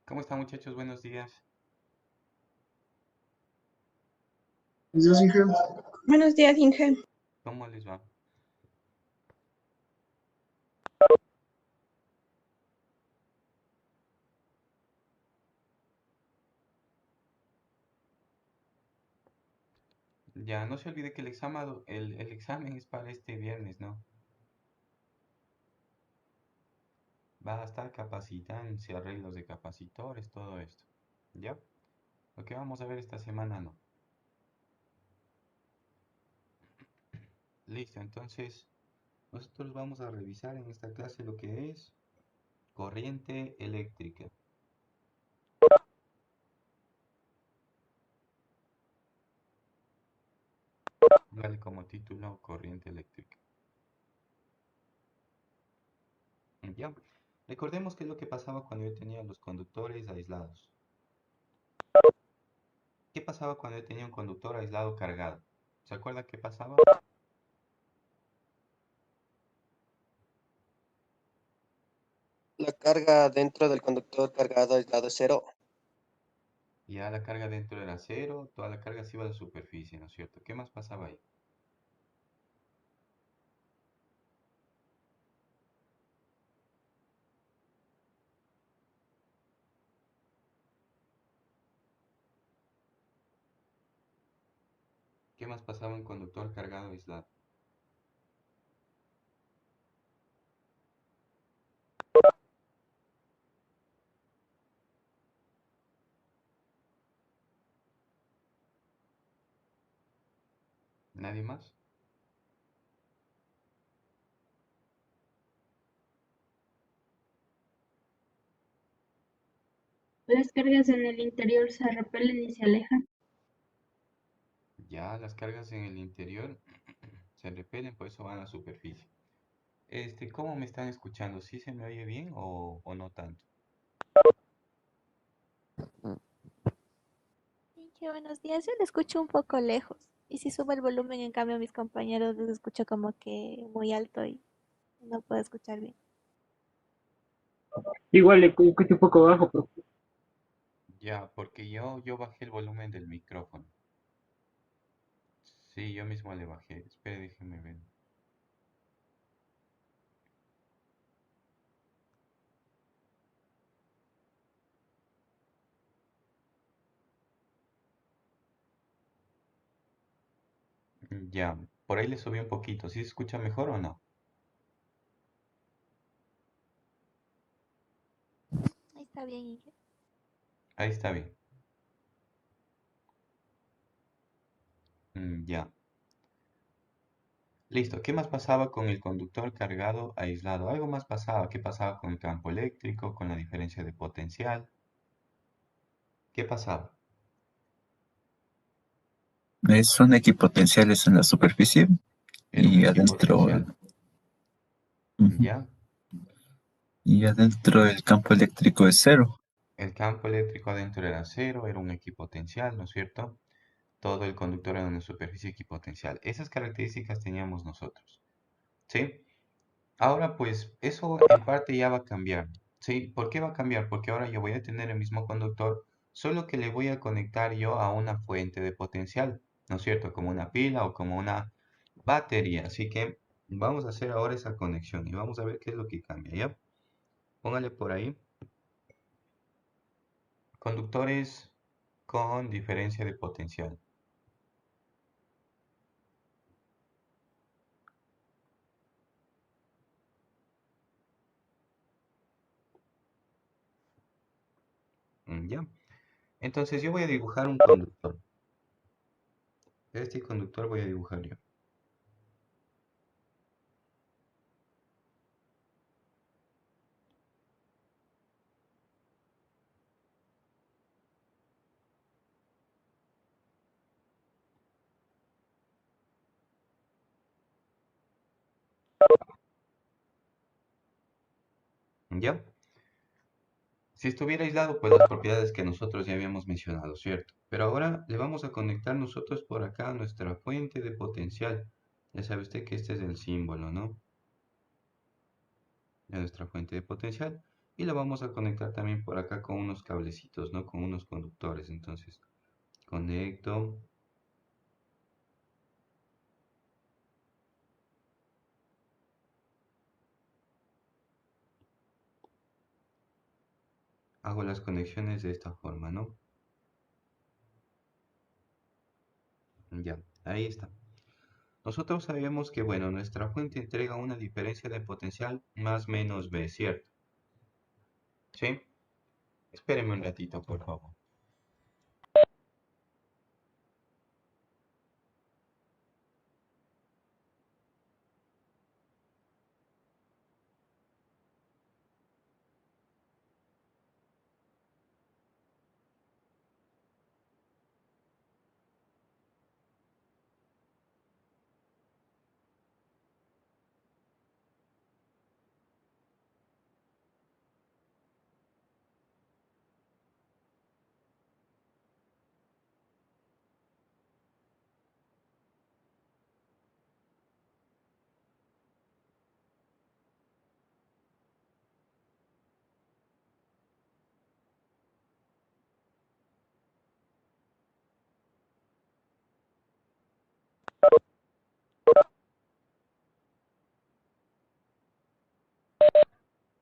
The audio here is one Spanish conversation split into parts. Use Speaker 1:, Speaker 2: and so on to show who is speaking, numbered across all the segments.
Speaker 1: ¿Cómo están muchachos? Buenos días.
Speaker 2: Buenos días, Inge.
Speaker 3: Buenos días, Inge.
Speaker 1: ¿Cómo les va? Ya, no se olvide que el examen es para este viernes, ¿no? Va a estar capacitándose, arreglos de capacitores, todo esto. ¿Ya? Lo que vamos a ver esta semana, no. Listo, entonces nosotros vamos a revisar en esta clase lo que es corriente eléctrica. Vale como título corriente eléctrica. ¿Ya? Recordemos qué es lo que pasaba cuando yo tenía los conductores aislados. ¿Qué pasaba cuando yo tenía un conductor aislado cargado? ¿Se acuerda qué pasaba?
Speaker 4: La carga dentro del conductor cargado aislado es cero.
Speaker 1: Ya la carga dentro era cero, toda la carga se iba a la superficie, ¿no es cierto? ¿Qué más pasaba ahí? ¿Qué más pasaba en conductor cargado aislado? ¿Nadie más?
Speaker 3: Las cargas en el interior se repelen y se alejan.
Speaker 1: Ya las cargas en el interior se repelen, por eso van a la superficie. ¿Cómo me están escuchando? ¿Sí se me oye bien o no tanto?
Speaker 5: Sí, qué buenos días. Yo le escucho un poco lejos. Y si subo el volumen, en cambio, a mis compañeros les escucho como que muy alto y no puedo escuchar bien.
Speaker 2: Igual le escucho un poco bajo, pero
Speaker 1: Ya, porque yo bajé el volumen del micrófono. Sí, yo mismo le bajé. Espere, déjeme ver. Ya, por ahí le subí un poquito. ¿Sí se escucha mejor o no?
Speaker 5: Ahí está bien, Inge.
Speaker 1: Ahí está bien. Ya. Listo. ¿Qué más pasaba con el conductor cargado aislado? Algo más pasaba. ¿Qué pasaba con el campo eléctrico, con la diferencia de potencial? ¿Qué pasaba?
Speaker 6: Son equipotenciales en la superficie
Speaker 1: Era un
Speaker 6: y adentro,
Speaker 1: equipotencial.
Speaker 6: ujú,
Speaker 1: ¿Ya?
Speaker 6: y adentro el campo eléctrico es cero.
Speaker 1: El campo eléctrico adentro era cero, era un equipotencial, ¿no es cierto? Todo el conductor era una superficie equipotencial. Esas características teníamos nosotros. ¿Sí? Ahora pues eso en parte ya va a cambiar. ¿Sí? ¿Por qué va a cambiar? Porque ahora yo voy a tener el mismo conductor, solo que le voy a conectar yo a una fuente de potencial, ¿no es cierto? Como una pila o como una batería. Así que vamos a hacer ahora esa conexión y vamos a ver qué es lo que cambia, ¿ya? Póngale por ahí. Conductores con diferencia de potencial. ¿Ya? Entonces yo voy a dibujar un conductor. Este conductor voy a dibujar yo. ¿Ya? Si estuviera aislado, pues las propiedades que nosotros ya habíamos mencionado, ¿cierto? Pero ahora le vamos a conectar nosotros por acá a nuestra fuente de potencial. Ya sabe usted que este es el símbolo, ¿no? De nuestra fuente de potencial. Y lo vamos a conectar también por acá con unos cablecitos, ¿no? Con unos conductores. Entonces, conecto. Hago las conexiones de esta forma, ¿no? Ya, ahí está. Nosotros sabemos que, bueno, nuestra fuente entrega una diferencia de potencial más menos B, ¿cierto? ¿Sí? Espérenme un ratito, por favor.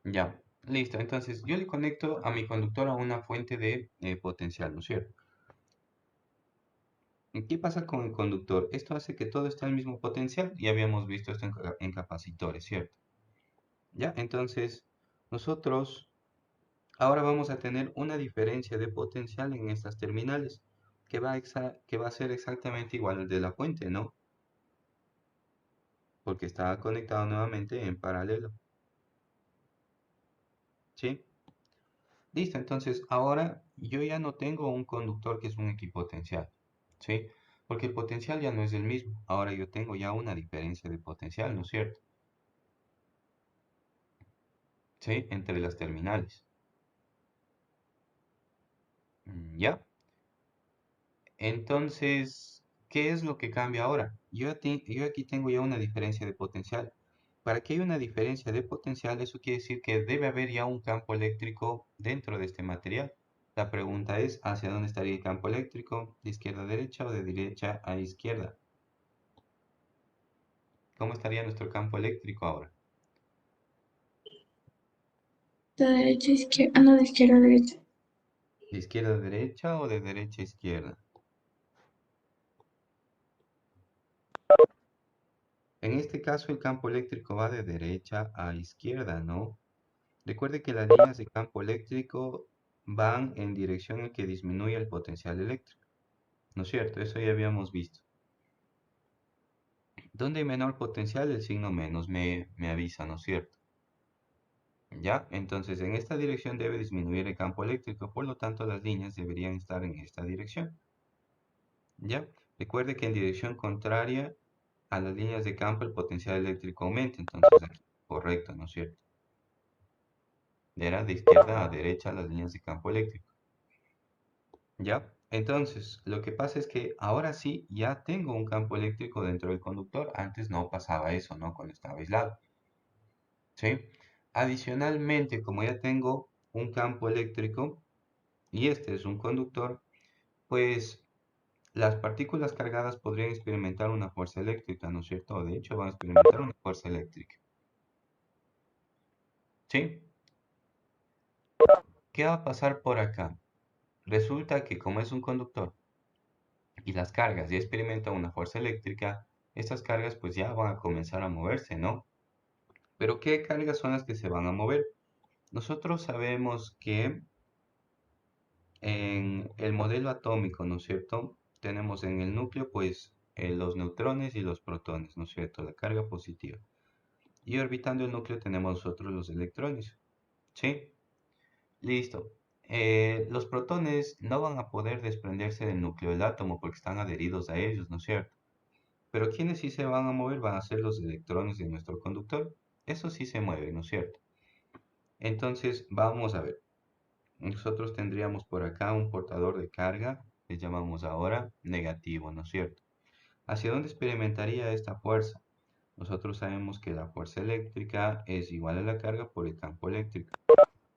Speaker 1: Ya, listo. Entonces, yo le conecto a mi conductor a una fuente de potencial, ¿no es cierto? ¿Y qué pasa con el conductor? Esto hace que todo esté al mismo potencial. Ya habíamos visto esto en capacitores, ¿cierto? Ya, entonces, nosotros ahora vamos a tener una diferencia de potencial en estas terminales que va a ser exactamente igual al de la fuente, ¿no? Porque está conectado nuevamente en paralelo, ¿sí? Listo, entonces ahora yo ya no tengo un conductor que es un equipotencial, ¿sí? Porque el potencial ya no es el mismo. Ahora yo tengo ya una diferencia de potencial, ¿no es cierto? ¿Sí? Entre las terminales. ¿Ya? Entonces, ¿qué es lo que cambia ahora? Yo aquí tengo ya una diferencia de potencial. Para que haya una diferencia de potencial, eso quiere decir que debe haber ya un campo eléctrico dentro de este material. La pregunta es, ¿hacia dónde estaría el campo eléctrico? ¿De izquierda a derecha o de derecha a izquierda? ¿Cómo estaría nuestro campo eléctrico ahora?
Speaker 3: De derecha a izquierda. Ah, no, de izquierda a derecha.
Speaker 1: ¿De izquierda a derecha o de derecha a izquierda? En este caso el campo eléctrico va de derecha a izquierda, ¿no? Recuerde que las líneas de campo eléctrico van en dirección en que disminuye el potencial eléctrico, ¿no es cierto? Eso ya habíamos visto. Donde hay menor potencial, el signo menos me avisa, ¿no es cierto? ¿Ya? Entonces en esta dirección debe disminuir el campo eléctrico, por lo tanto las líneas deberían estar en esta dirección. ¿Ya? Recuerde que en dirección contraria a las líneas de campo el potencial eléctrico aumenta, entonces aquí, correcto, ¿no es cierto? Era de izquierda a derecha las líneas de campo eléctrico. ¿Ya? Entonces, lo que pasa es que ahora sí ya tengo un campo eléctrico dentro del conductor. Antes no pasaba eso, ¿no? Cuando estaba aislado. ¿Sí? Adicionalmente, como ya tengo un campo eléctrico y este es un conductor, pues las partículas cargadas podrían experimentar una fuerza eléctrica, ¿no es cierto? De hecho, van a experimentar una fuerza eléctrica. ¿Sí? ¿Qué va a pasar por acá? Resulta que como es un conductor y las cargas ya experimentan una fuerza eléctrica, estas cargas pues ya van a comenzar a moverse, ¿no? Pero ¿qué cargas son las que se van a mover? Nosotros sabemos que en el modelo atómico, ¿no es cierto? Tenemos en el núcleo pues los neutrones y los protones, ¿no es cierto? La carga positiva. Y orbitando el núcleo tenemos nosotros los electrones, ¿sí? Listo. Los protones no van a poder desprenderse del núcleo del átomo porque están adheridos a ellos, ¿no es cierto? Pero quienes sí se van a mover van a ser los electrones de nuestro conductor. Eso sí se mueve, ¿no es cierto? Entonces, vamos a ver. Nosotros tendríamos por acá un portador de carga, le llamamos ahora negativo, ¿no es cierto? ¿Hacia dónde experimentaría esta fuerza? Nosotros sabemos que la fuerza eléctrica es igual a la carga por el campo eléctrico.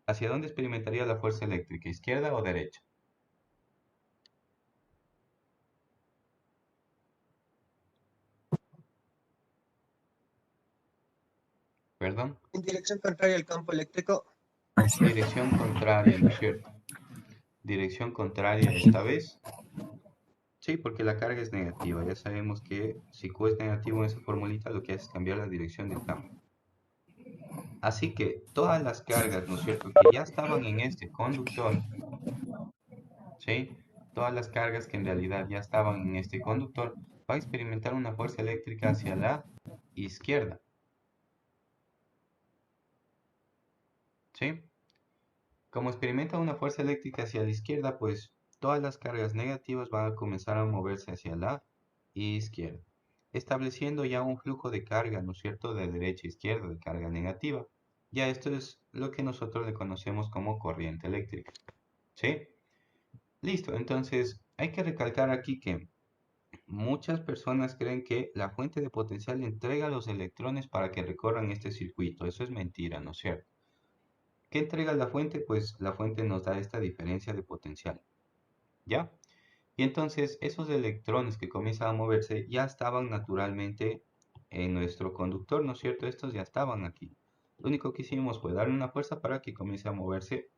Speaker 1: ¿Hacia dónde experimentaría la fuerza eléctrica? ¿Izquierda o derecha? ¿Perdón?
Speaker 4: En dirección contraria al campo eléctrico.
Speaker 6: Así es.
Speaker 1: Dirección contraria, ¿no es cierto? Dirección contraria esta vez. Sí, porque la carga es negativa. Ya sabemos que si Q es negativo en esa formulita, lo que hace es cambiar la dirección del campo. Así que todas las cargas, ¿no es cierto?, que ya estaban en este conductor, ¿sí? Todas las cargas que en realidad ya estaban en este conductor, va a experimentar una fuerza eléctrica hacia la izquierda, ¿sí? Como experimenta una fuerza eléctrica hacia la izquierda, pues todas las cargas negativas van a comenzar a moverse hacia la izquierda, estableciendo ya un flujo de carga, ¿no es cierto?, de derecha a izquierda, de carga negativa. Ya esto es lo que nosotros le conocemos como corriente eléctrica, ¿sí? Listo, entonces hay que recalcar aquí que muchas personas creen que la fuente de potencial entrega los electrones para que recorran este circuito. Eso es mentira, ¿no es cierto? ¿Qué entrega la fuente? Pues la fuente nos da esta diferencia de potencial, ¿ya? Y entonces esos electrones que comienzan a moverse ya estaban naturalmente en nuestro conductor, ¿no es cierto? Estos ya estaban aquí. Lo único que hicimos fue darle una fuerza para que comience a moverse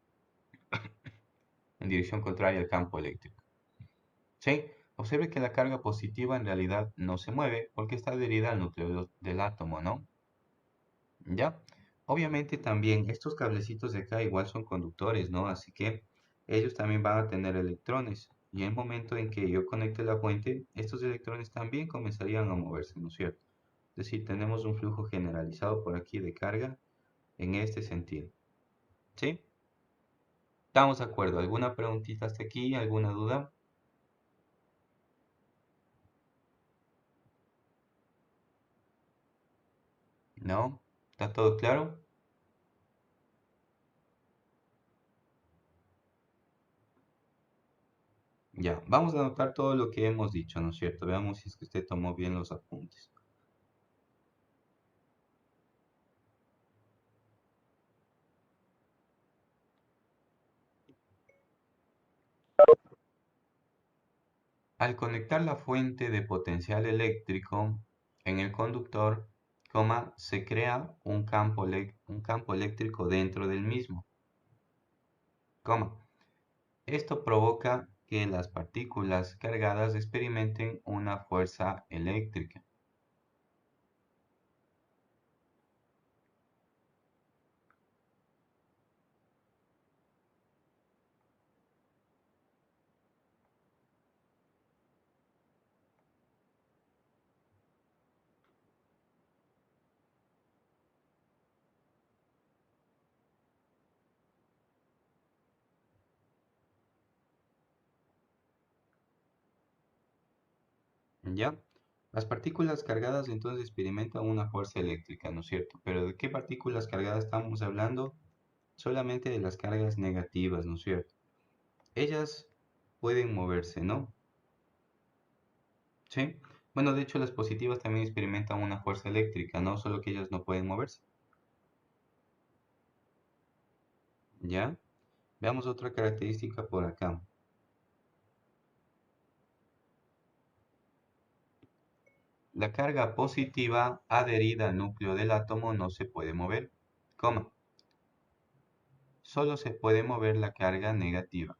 Speaker 1: en dirección contraria al campo eléctrico. ¿Sí? Observe que la carga positiva en realidad no se mueve porque está adherida al núcleo del átomo, ¿no? ¿Ya? Obviamente también estos cablecitos de acá igual son conductores, ¿no? Así que ellos también van a tener electrones. Y en el momento en que yo conecte la fuente, estos electrones también comenzarían a moverse, ¿no es cierto? Es decir, tenemos un flujo generalizado por aquí de carga en este sentido. ¿Sí? ¿Estamos de acuerdo? ¿Alguna preguntita hasta aquí? ¿Alguna duda? ¿No? ¿Está todo claro? Ya, vamos a anotar todo lo que hemos dicho, ¿no es cierto? Veamos si es que usted tomó bien los apuntes. Al conectar la fuente de potencial eléctrico en el conductor, se crea un campo eléctrico dentro del mismo, esto provoca que las partículas cargadas experimenten una fuerza eléctrica. ¿Ya? Las partículas cargadas entonces experimentan una fuerza eléctrica, ¿no es cierto? Pero ¿de qué partículas cargadas estamos hablando? Solamente de las cargas negativas, ¿no es cierto? Ellas pueden moverse, ¿no? ¿Sí? Bueno, de hecho las positivas también experimentan una fuerza eléctrica, ¿no? Solo que ellas no pueden moverse. ¿Ya? Veamos otra característica por acá. La carga positiva adherida al núcleo del átomo no se puede mover, solo se puede mover la carga negativa.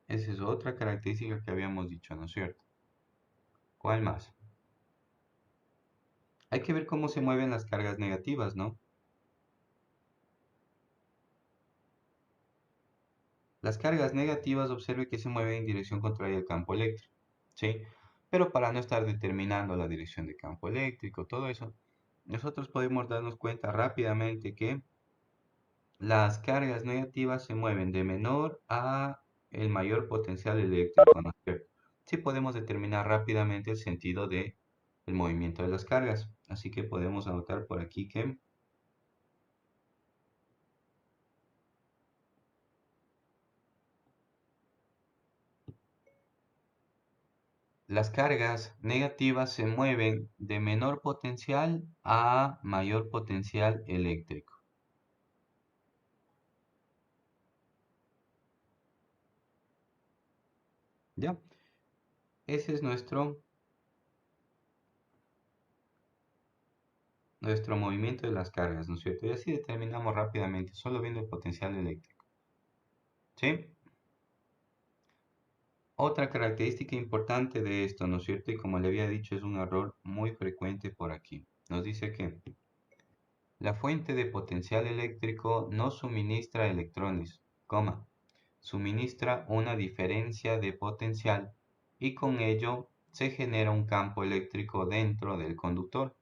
Speaker 1: Esa es otra característica que habíamos dicho, ¿no es cierto? ¿Cuál más? Hay que ver cómo se mueven las cargas negativas, ¿no? Las cargas negativas observe que se mueven en dirección contraria al campo eléctrico, ¿sí? Pero para no estar determinando la dirección del campo eléctrico, todo eso, nosotros podemos darnos cuenta rápidamente que las cargas negativas se mueven de menor a el mayor potencial eléctrico, ¿no es cierto? Sí podemos determinar rápidamente el sentido del movimiento de las cargas. Así que podemos anotar por aquí que las cargas negativas se mueven de menor potencial a mayor potencial eléctrico. ¿Ya? Ese es nuestro movimiento de las cargas, ¿no es cierto? Y así determinamos rápidamente, solo viendo el potencial eléctrico. ¿Sí? Otra característica importante de esto, ¿no es cierto? Y como le había dicho, es un error muy frecuente por aquí. Nos dice que la fuente de potencial eléctrico no suministra electrones, coma, suministra una diferencia de potencial y con ello se genera un campo eléctrico dentro del conductor.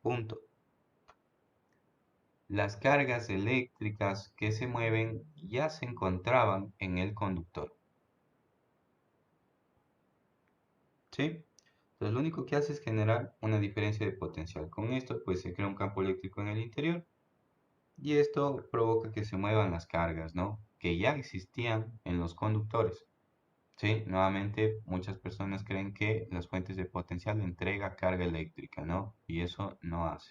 Speaker 1: Punto. Las cargas eléctricas que se mueven ya se encontraban en el conductor. ¿Sí? Entonces lo único que hace es generar una diferencia de potencial. Con esto pues se crea un campo eléctrico en el interior y esto provoca que se muevan las cargas, ¿no? Que ya existían en los conductores. ¿Sí? Nuevamente muchas personas creen que las fuentes de potencial entregan carga eléctrica, ¿no? Y eso no hace.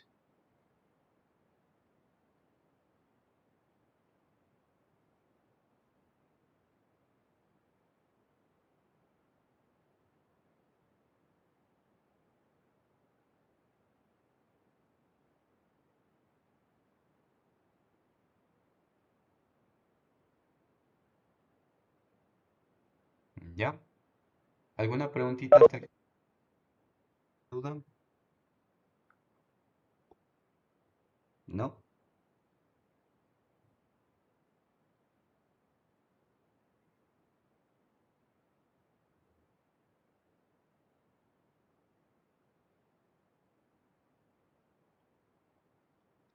Speaker 1: ¿Ya? ¿Alguna preguntita hasta aquí? ¿Duda? ¿No?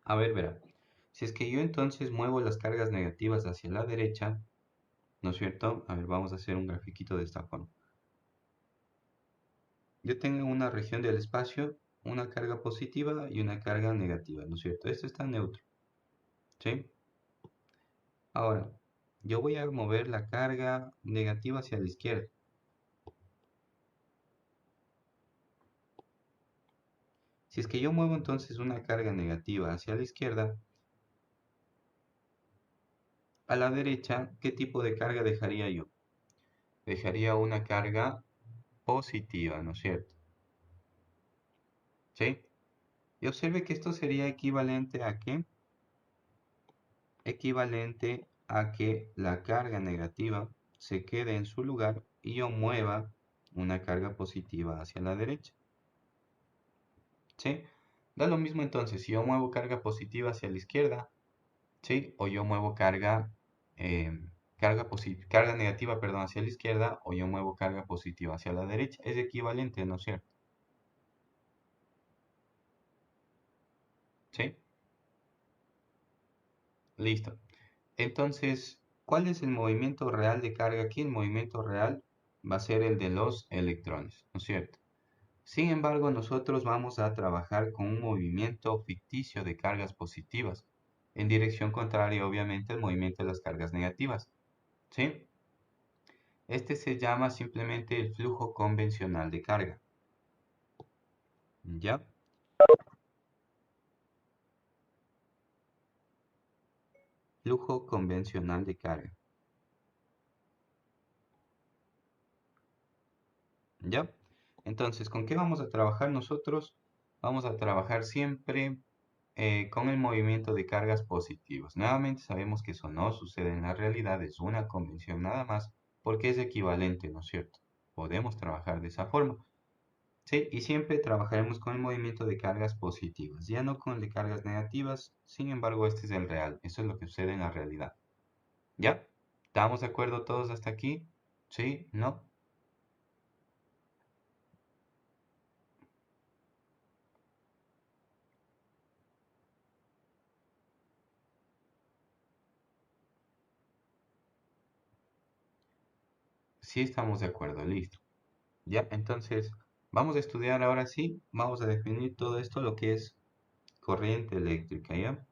Speaker 1: A ver, verá. Si es que yo entonces muevo las cargas negativas hacia la derecha, ¿no es cierto? A ver, vamos a hacer un grafiquito de esta forma. Yo tengo una región del espacio, una carga positiva y una carga negativa, ¿no es cierto? Esto está neutro, ¿sí? Ahora, yo voy a mover la carga negativa hacia la izquierda. Si es que yo muevo entonces una carga negativa hacia la izquierda, a la derecha, ¿qué tipo de carga dejaría yo? Dejaría una carga positiva, ¿no es cierto? ¿Sí? Y observe que esto sería equivalente a ¿qué? Equivalente a que la carga negativa se quede en su lugar y yo mueva una carga positiva hacia la derecha. ¿Sí? Da lo mismo entonces si yo muevo carga positiva hacia la izquierda, ¿sí? O yo muevo carga negativa, perdón, hacia la izquierda, o yo muevo carga positiva hacia la derecha. Es equivalente, ¿no es cierto? ¿Sí? Listo. Entonces, ¿cuál es el movimiento real de carga aquí? El movimiento real va a ser el de los electrones, ¿no es cierto? Sin embargo, nosotros vamos a trabajar con un movimiento ficticio de cargas positivas, en dirección contraria, obviamente, al movimiento de las cargas negativas, ¿sí? Este se llama simplemente el flujo convencional de carga, ¿ya? Flujo convencional de carga, ¿ya? Entonces, ¿con qué vamos a trabajar nosotros? Vamos a trabajar siempre con el movimiento de cargas positivas. Nuevamente sabemos que eso no sucede en la realidad, es una convención nada más, porque es equivalente, ¿no es cierto? Podemos trabajar de esa forma. Sí, y siempre trabajaremos con el movimiento de cargas positivas, ya no con el de cargas negativas, sin embargo este es el real, eso es lo que sucede en la realidad. ¿Ya? ¿Estamos de acuerdo todos hasta aquí? ¿Sí? ¿No? Sí estamos de acuerdo, listo. Ya, entonces vamos a estudiar ahora sí, vamos a definir todo esto, lo que es corriente eléctrica, ¿ya?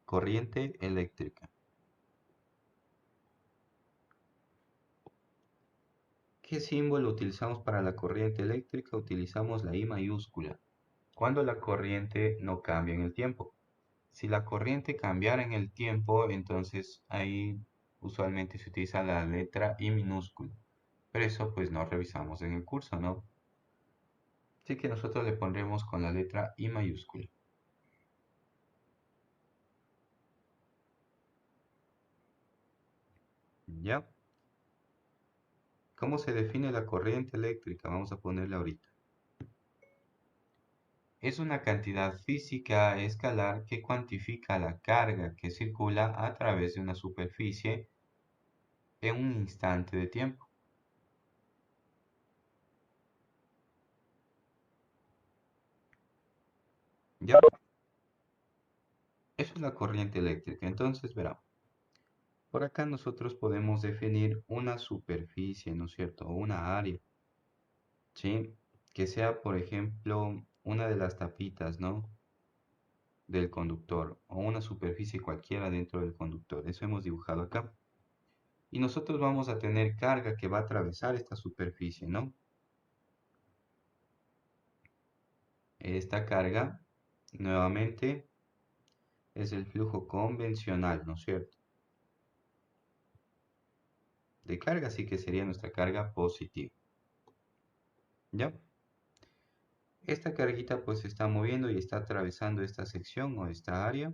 Speaker 1: Corriente eléctrica. ¿Qué símbolo utilizamos para la corriente eléctrica? Utilizamos la I mayúscula. Cuando la corriente no cambia en el tiempo. Si la corriente cambiara en el tiempo, entonces ahí usualmente se utiliza la letra I minúscula. Pero eso pues no revisamos en el curso, ¿no? Así que nosotros le pondremos con la letra I mayúscula. ¿Ya? ¿Cómo se define la corriente eléctrica? Vamos a ponerla ahorita. Es una cantidad física escalar que cuantifica la carga que circula a través de una superficie en un instante de tiempo. ¿Ya? Eso es la corriente eléctrica. Entonces, verán. Por acá nosotros podemos definir una superficie, ¿no es cierto? O una área, ¿sí? Que sea, por ejemplo, una de las tapitas, ¿no? Del conductor o una superficie cualquiera dentro del conductor. Eso hemos dibujado acá. Y nosotros vamos a tener carga que va a atravesar esta superficie, ¿no? Esta carga, nuevamente, es el flujo convencional, ¿no es cierto? De carga, así que sería nuestra carga positiva. ¿Ya? Esta carguita pues se está moviendo y está atravesando esta sección o esta área.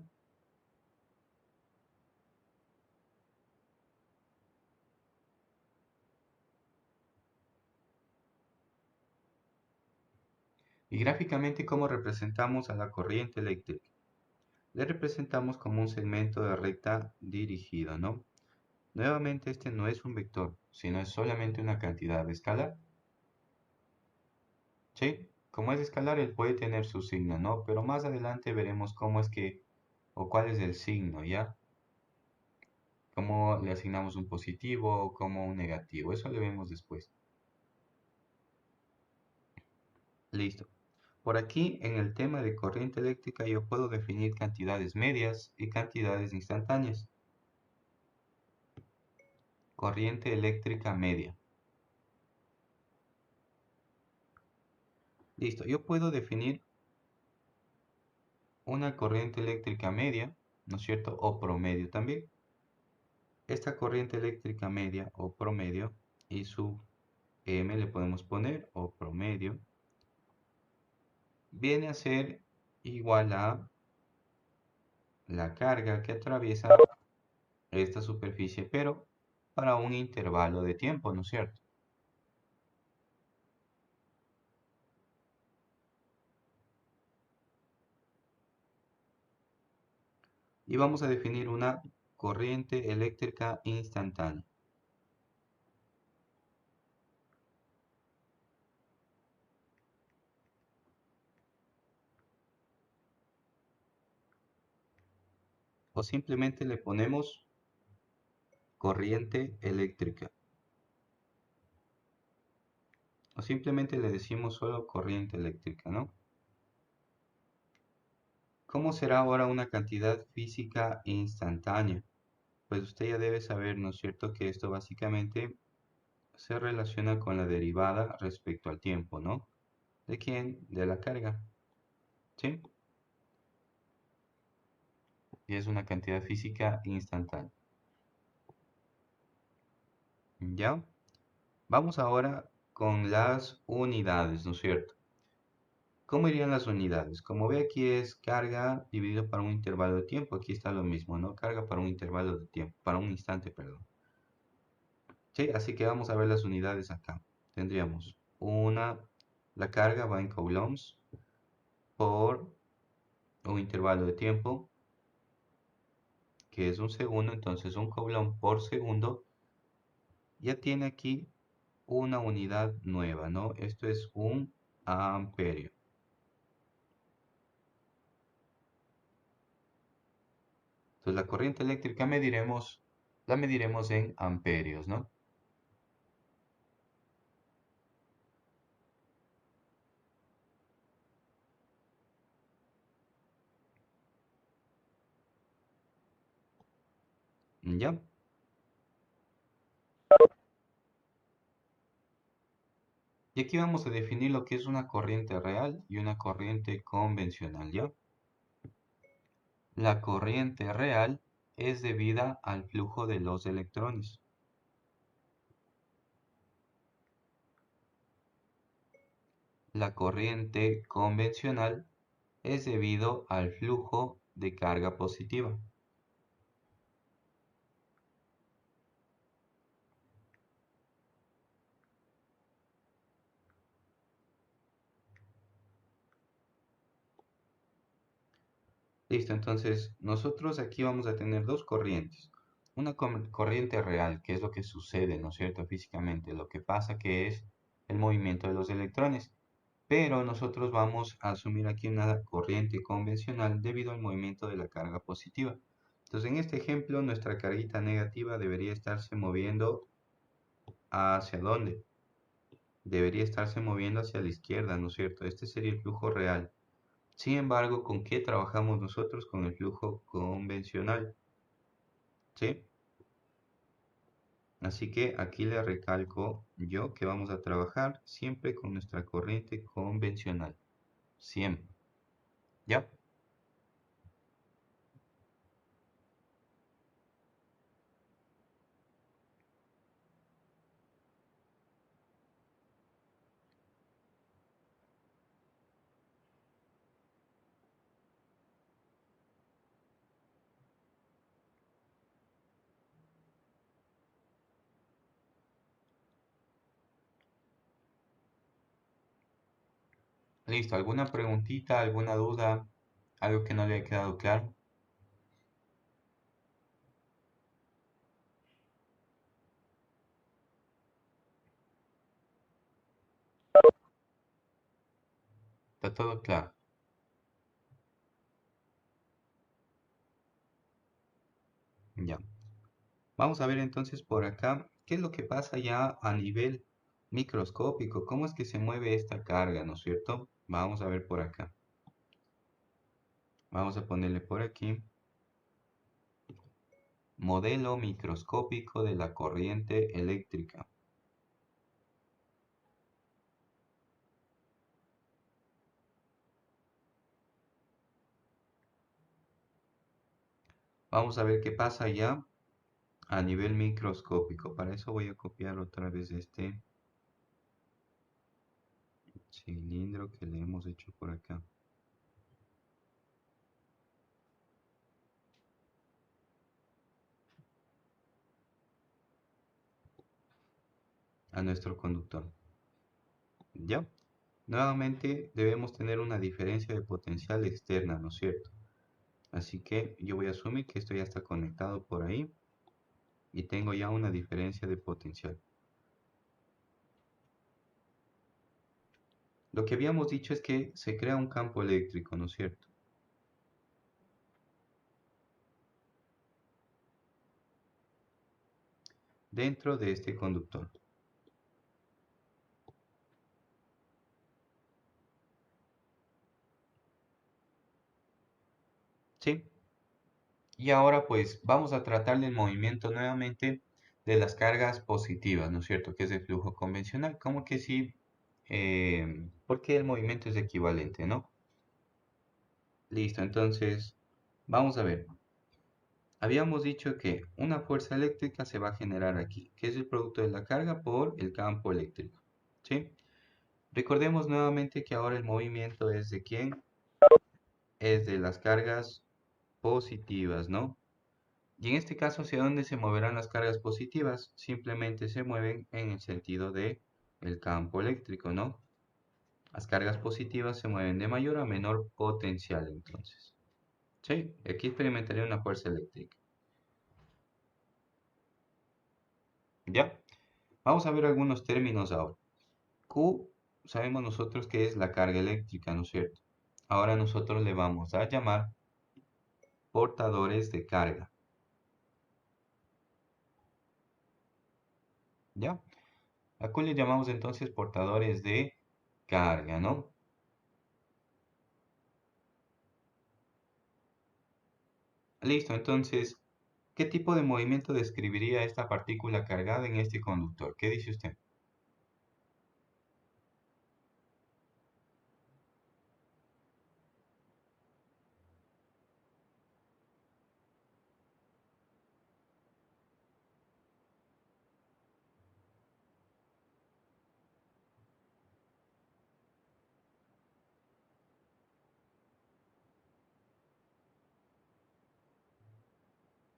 Speaker 1: Y gráficamente, ¿cómo representamos a la corriente eléctrica? Le representamos como un segmento de recta dirigido, ¿no? Nuevamente este no es un vector, sino es solamente una cantidad escalar. ¿Sí? Como es escalar, él puede tener su signo, ¿no? Pero más adelante veremos cómo es que, o cuál es el signo, ¿ya? Cómo le asignamos un positivo o como un negativo. Eso lo vemos después. Listo. Por aquí, en el tema de corriente eléctrica, yo puedo definir cantidades medias y cantidades instantáneas. Corriente eléctrica media. Listo. Yo puedo definir una corriente eléctrica media, ¿no es cierto? O promedio también. Esta corriente eléctrica media o promedio y su M le podemos poner o promedio viene a ser igual a la carga que atraviesa esta superficie, pero para un intervalo de tiempo, ¿no es cierto? Y vamos a definir una corriente eléctrica instantánea. O simplemente le ponemos corriente eléctrica. O simplemente le decimos solo corriente eléctrica, ¿no? ¿Cómo será ahora una cantidad física instantánea? Pues usted ya debe saber, ¿no es cierto?, que esto básicamente se relaciona con la derivada respecto al tiempo, ¿no? ¿De quién? De la carga, ¿sí? Y es una cantidad física instantánea. ¿Ya? Vamos ahora con las unidades, ¿no es cierto? ¿Cómo irían las unidades? Como ve aquí es carga dividido para un intervalo de tiempo. Aquí está lo mismo, ¿no? Carga para un intervalo de tiempo, para un instante, perdón. Sí, así que vamos a ver las unidades acá. Tendríamos la carga va en coulombs por un intervalo de tiempo, que es un segundo, entonces un coulomb por segundo. Ya tiene aquí una unidad nueva, ¿no? Esto es un amperio. Entonces la corriente eléctrica la mediremos en amperios, ¿no? ¿Ya? Y aquí vamos a definir lo que es una corriente real y una corriente convencional, ¿ya? La corriente real es debida al flujo de los electrones. La corriente convencional es debido al flujo de carga positiva. Listo, entonces nosotros aquí vamos a tener dos corrientes. Una corriente real, que es lo que sucede, ¿no es cierto? Físicamente, lo que pasa que es el movimiento de los electrones. Pero nosotros vamos a asumir aquí una corriente convencional debido al movimiento de la carga positiva. Entonces, en este ejemplo, nuestra carguita negativa debería estarse moviendo ¿hacia dónde? Debería estarse moviendo hacia la izquierda, ¿no es cierto? Este sería el flujo real. Sin embargo, ¿con qué trabajamos nosotros? Con el flujo convencional, ¿sí? Así que aquí le recalco yo que vamos a trabajar siempre con nuestra corriente convencional. Siempre. ¿Ya? Listo. ¿Alguna preguntita, alguna duda, algo que no le haya quedado claro? Está todo claro. Ya. Vamos a ver entonces por acá qué es lo que pasa ya a nivel microscópico. ¿Cómo es que se mueve esta carga, no es cierto? Vamos a ver por acá. Vamos a ponerle por aquí. Modelo microscópico de la corriente eléctrica. Vamos a ver qué pasa ya a nivel microscópico. Para eso voy a copiar otra vez este cilindro que le hemos hecho por acá. A nuestro conductor. ¿Ya? Nuevamente debemos tener una diferencia de potencial externa, ¿no es cierto? Así que yo voy a asumir que esto ya está conectado por ahí y tengo ya una diferencia de potencial. Lo que habíamos dicho es que se crea un campo eléctrico, ¿no es cierto? Dentro de este conductor. ¿Sí? Y ahora pues vamos a tratar del movimiento nuevamente de las cargas positivas, ¿no es cierto? Que es el flujo convencional. Como que sí, porque el movimiento es equivalente, ¿no? Listo, entonces vamos a ver. Habíamos dicho que una fuerza eléctrica se va a generar aquí, que es el producto de la carga por el campo eléctrico, ¿sí? Recordemos nuevamente que ahora el movimiento es de quién, es de las cargas positivas, ¿no? Y en este caso, ¿hacia dónde se moverán las cargas positivas? Simplemente se mueven en el sentido de el campo eléctrico, ¿no? Las cargas positivas se mueven de mayor a menor potencial, entonces. Sí, aquí experimentaría una fuerza eléctrica. ¿Ya? Vamos a ver algunos términos ahora. Q sabemos nosotros que es la carga eléctrica, ¿no es cierto? Ahora nosotros le vamos a llamar portadores de carga. ¿Ya? ¿A cuál le llamamos entonces portadores de carga, ¿no? Listo, entonces, ¿qué tipo de movimiento describiría esta partícula cargada en este conductor? ¿Qué dice usted?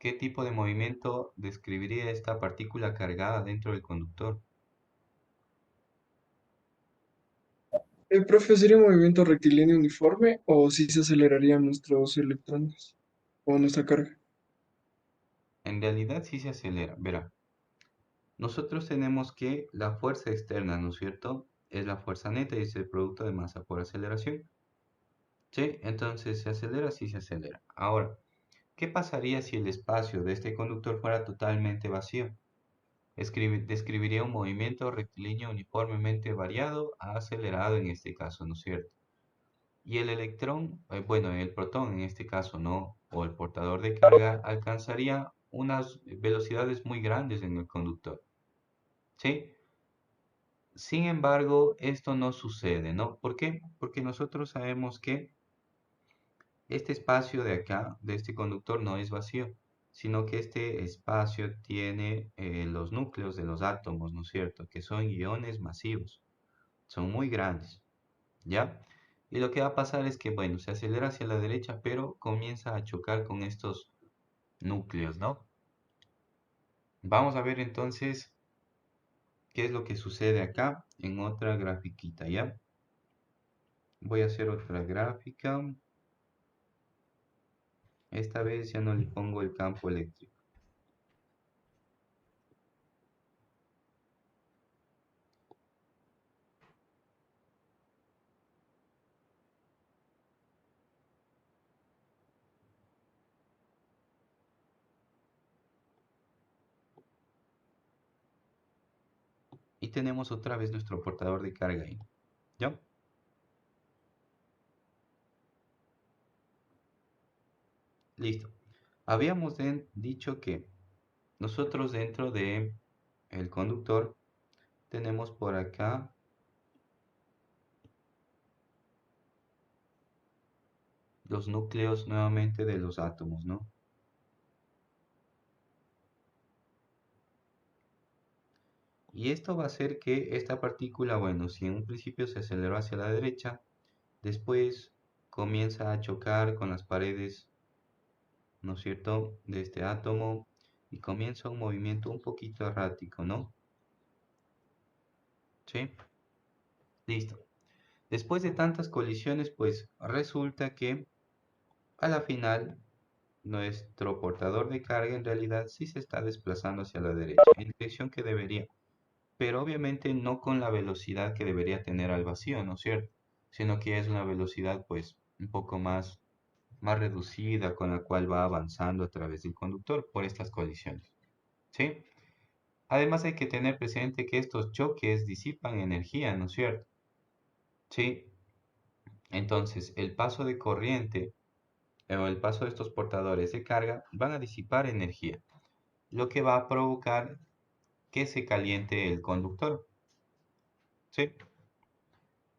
Speaker 1: ¿qué tipo de movimiento describiría esta partícula cargada dentro del conductor?
Speaker 2: ¿El profe sería un movimiento rectilíneo uniforme o si se acelerarían nuestros electrones o nuestra carga?
Speaker 1: En realidad sí se acelera. Verá, nosotros tenemos que la fuerza externa, ¿no es cierto? Es la fuerza neta y es el producto de masa por aceleración. ¿Sí? Entonces se acelera, sí se acelera. Ahora, ¿qué pasaría si el espacio de este conductor fuera totalmente vacío? Describiría un movimiento rectilíneo uniformemente variado a acelerado en este caso, ¿no es cierto? Y el electrón, bueno, el protón en este caso, ¿no? O el portador de carga alcanzaría unas velocidades muy grandes en el conductor, ¿sí? Sin embargo, esto no sucede, ¿no? ¿Por qué? Porque nosotros sabemos que este espacio de acá, de este conductor, no es vacío, sino que este espacio tiene los núcleos de los átomos, ¿no es cierto? Que son iones masivos, son muy grandes, ¿ya? Y lo que va a pasar es que, bueno, se acelera hacia la derecha, pero comienza a chocar con estos núcleos, ¿no? Vamos a ver entonces qué es lo que sucede acá en otra grafiquita, ¿ya? Voy a hacer otra gráfica. Esta vez ya no le pongo el campo eléctrico. Y tenemos otra vez nuestro portador de carga ahí, ¿ya? Listo. Habíamos dicho que nosotros dentro de el conductor tenemos por acá los núcleos nuevamente de los átomos, ¿no? Y esto va a hacer que esta partícula, bueno, si en un principio se aceleró hacia la derecha, después comienza a chocar con las paredes, ¿no es cierto?, de este átomo y comienza un movimiento un poquito errático, ¿no? ¿Sí? Listo. Después de tantas colisiones, pues resulta que a la final nuestro portador de carga en realidad sí se está desplazando hacia la derecha, en dirección que debería, pero obviamente no con la velocidad que debería tener al vacío, ¿no es cierto? Sino que es una velocidad pues un poco más reducida con la cual va avanzando a través del conductor por estas colisiones, ¿sí? Además hay que tener presente que estos choques disipan energía, ¿no es cierto? Sí, entonces el paso de corriente o el paso de estos portadores de carga van a disipar energía, lo que va a provocar que se caliente el conductor, ¿sí?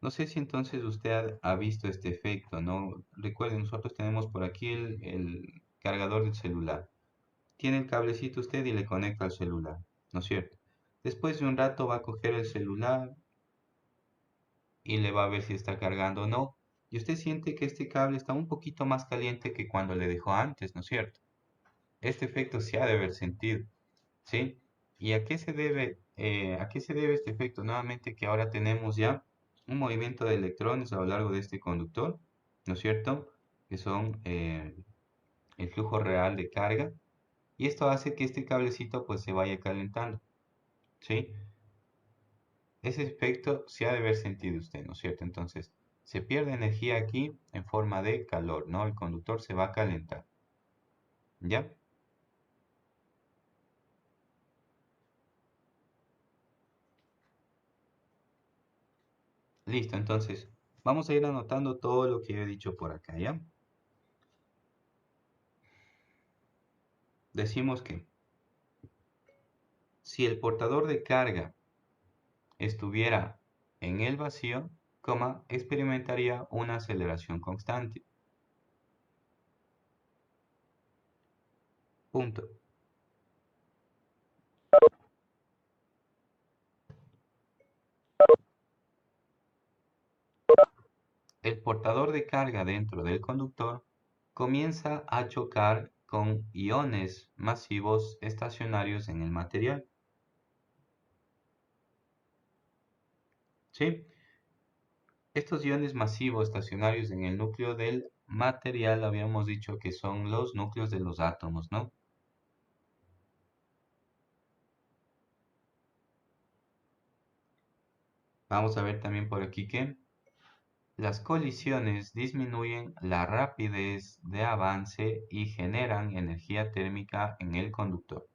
Speaker 1: No sé si entonces usted ha visto este efecto, ¿no? Recuerden, nosotros tenemos por aquí el cargador del celular. Tiene el cablecito usted y le conecta al celular, ¿no es cierto? Después de un rato va a coger el celular y le va a ver si está cargando o no. Y usted siente que este cable está un poquito más caliente que cuando le dejó antes, ¿no es cierto? Este efecto se ha de haber sentido, ¿sí? ¿Y a qué se debe este efecto? Nuevamente que ahora tenemos ya un movimiento de electrones a lo largo de este conductor, ¿no es cierto? Que son el flujo real de carga. Y esto hace que este cablecito pues se vaya calentando, ¿sí? Ese efecto se ha de haber sentido usted, ¿no es cierto? Entonces, se pierde energía aquí en forma de calor, ¿no? El conductor se va a calentar, ¿ya? Listo, entonces, vamos a ir anotando todo lo que yo he dicho por acá, ¿ya? Decimos que si el portador de carga estuviera en el vacío, experimentaría una aceleración constante. Punto. El portador de carga dentro del conductor comienza a chocar con iones masivos estacionarios en el material. ¿Sí? Estos iones masivos estacionarios en el núcleo del material habíamos dicho que son los núcleos de los átomos, ¿no? Vamos a ver también por aquí que las colisiones disminuyen la rapidez de avance y generan energía térmica en el conductor.